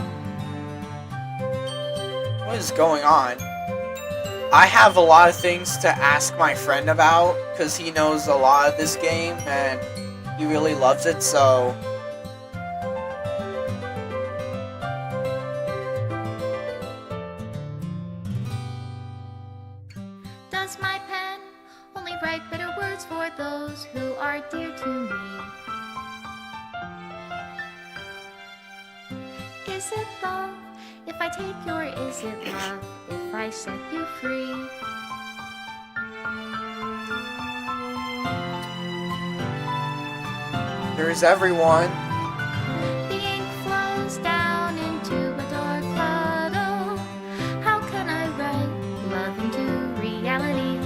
What is going on? I have a lot of things to ask my friend about, because he knows a lot of this game, and he really loves it, so... Does my pen only write bitter words for those who are dear to me? Is it love if I take you, or is it love if I set you free? There's everyone. The ink flows down into a dark puddle. How can I write love into reality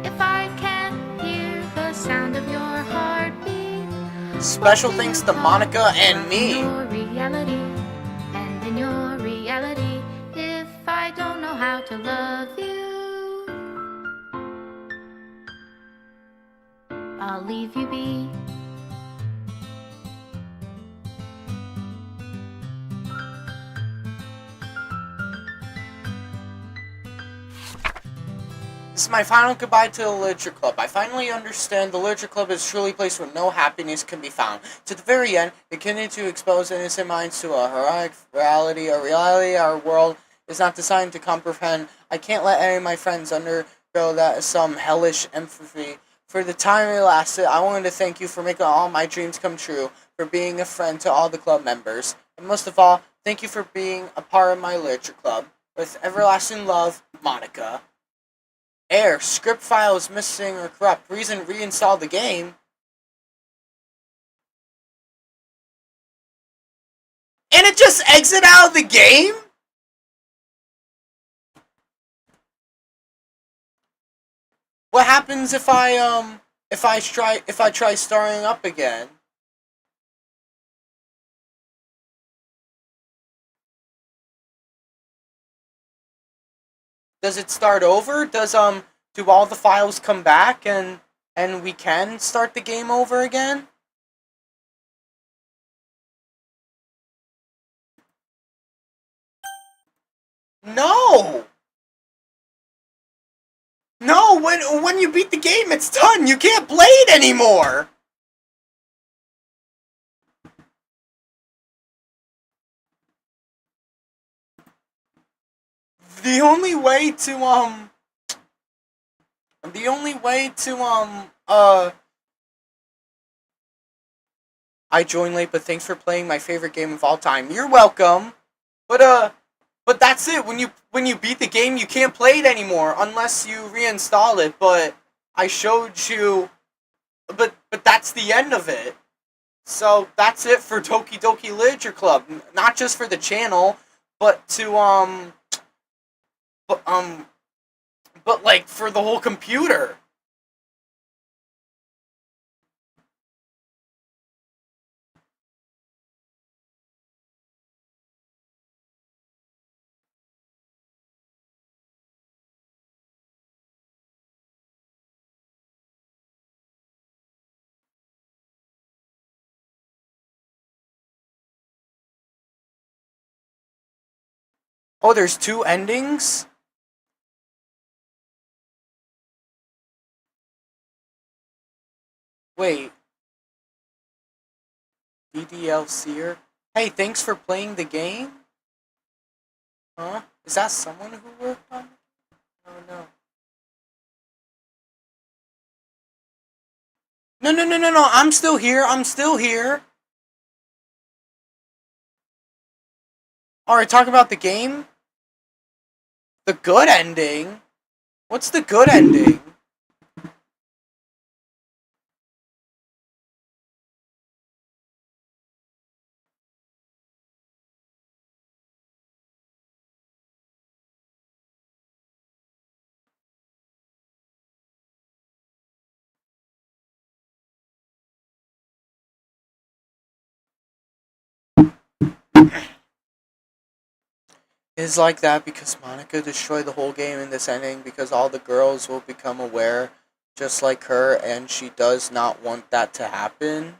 if I can't hear the sound of your heartbeat? Special thanks to Monica and me. In your reality, and in your reality, if I don't know how to love you, I'll leave you be. This is my final goodbye to the Literature Club. I finally understand the Literature Club is truly a place where no happiness can be found. To the very end, they continue to expose innocent minds to a heroic reality, a reality our world is not designed to comprehend. I can't let any of my friends undergo that some hellish empathy. For the time it lasted, I wanted to thank you for making all my dreams come true, for being a friend to all the club members, and most of all, thank you for being a part of my Literature Club. With everlasting love, Monica. Error. Script file is missing or corrupt. Reason reinstall the game. And it just exit out of the game? What happens if I try starting up again? Does it start over? Do all the files come back and we can start the game over again? No! No, when you beat the game, it's done. You can't play it anymore. The only way to I joined late, but thanks for playing my favorite game of all time. You're welcome. But that's it. When you beat the game, you can't play it anymore unless you reinstall it. But I showed you. But that's the end of it. So that's it for Doki Doki Literature Club. Not just for the channel, but to but but like for the whole computer. Oh, there's two endings? Wait. DDLCer? Hey, thanks for playing the game? Huh? Is that someone who worked on it? Oh, no. No. I'm still here. I'm still here. Alright, talk about the game? The good ending? What's the good ending? Is like that because Monica destroyed the whole game in this ending because all the girls will become aware just like her and she does not want that to happen.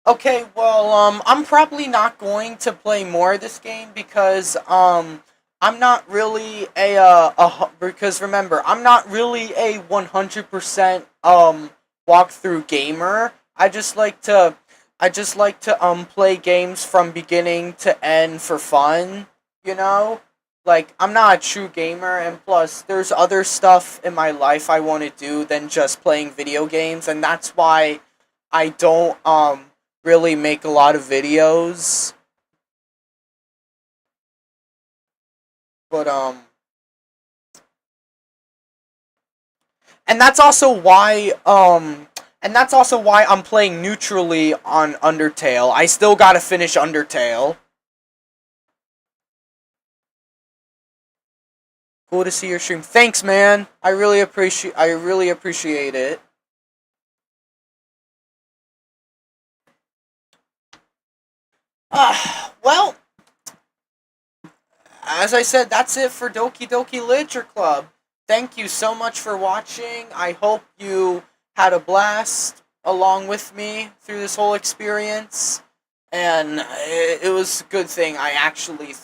Okay, well, I'm probably not going to play more of this game because, I'm not really because remember, I'm not really a 100%, walkthrough gamer. I just like to, play games from beginning to end for fun, you know? Like, I'm not a true gamer, and plus, there's other stuff in my life I want to do than just playing video games, and that's why I don't, really make a lot of videos, but and that's also why I'm playing neutrally on Undertale. I still gotta finish Undertale. Cool to see your stream. Thanks, man. I really appreciate it. Well, as I said, that's it for Doki Doki Literature Club. Thank you so much for watching. I hope you had a blast along with me through this whole experience. And it was a good thing I actually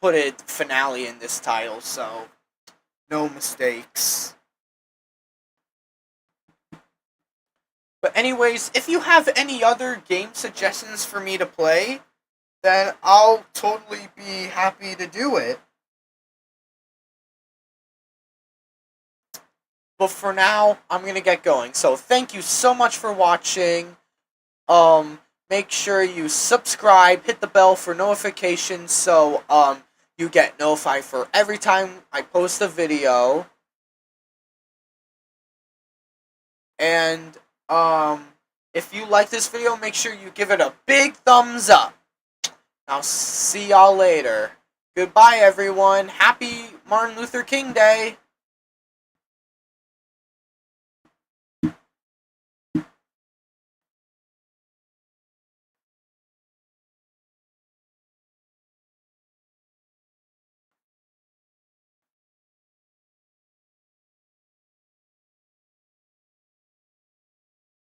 put a finale in this title, so no mistakes. But anyways, if you have any other game suggestions for me to play, then I'll totally be happy to do it. But for now, I'm gonna get going. So thank you so much for watching. Make sure you subscribe, hit the bell for notifications so you you get notified for every time I post a video. And if you like this video, make sure you give it a big thumbs up. I'll see y'all later. Goodbye, everyone. Happy Martin Luther King Day.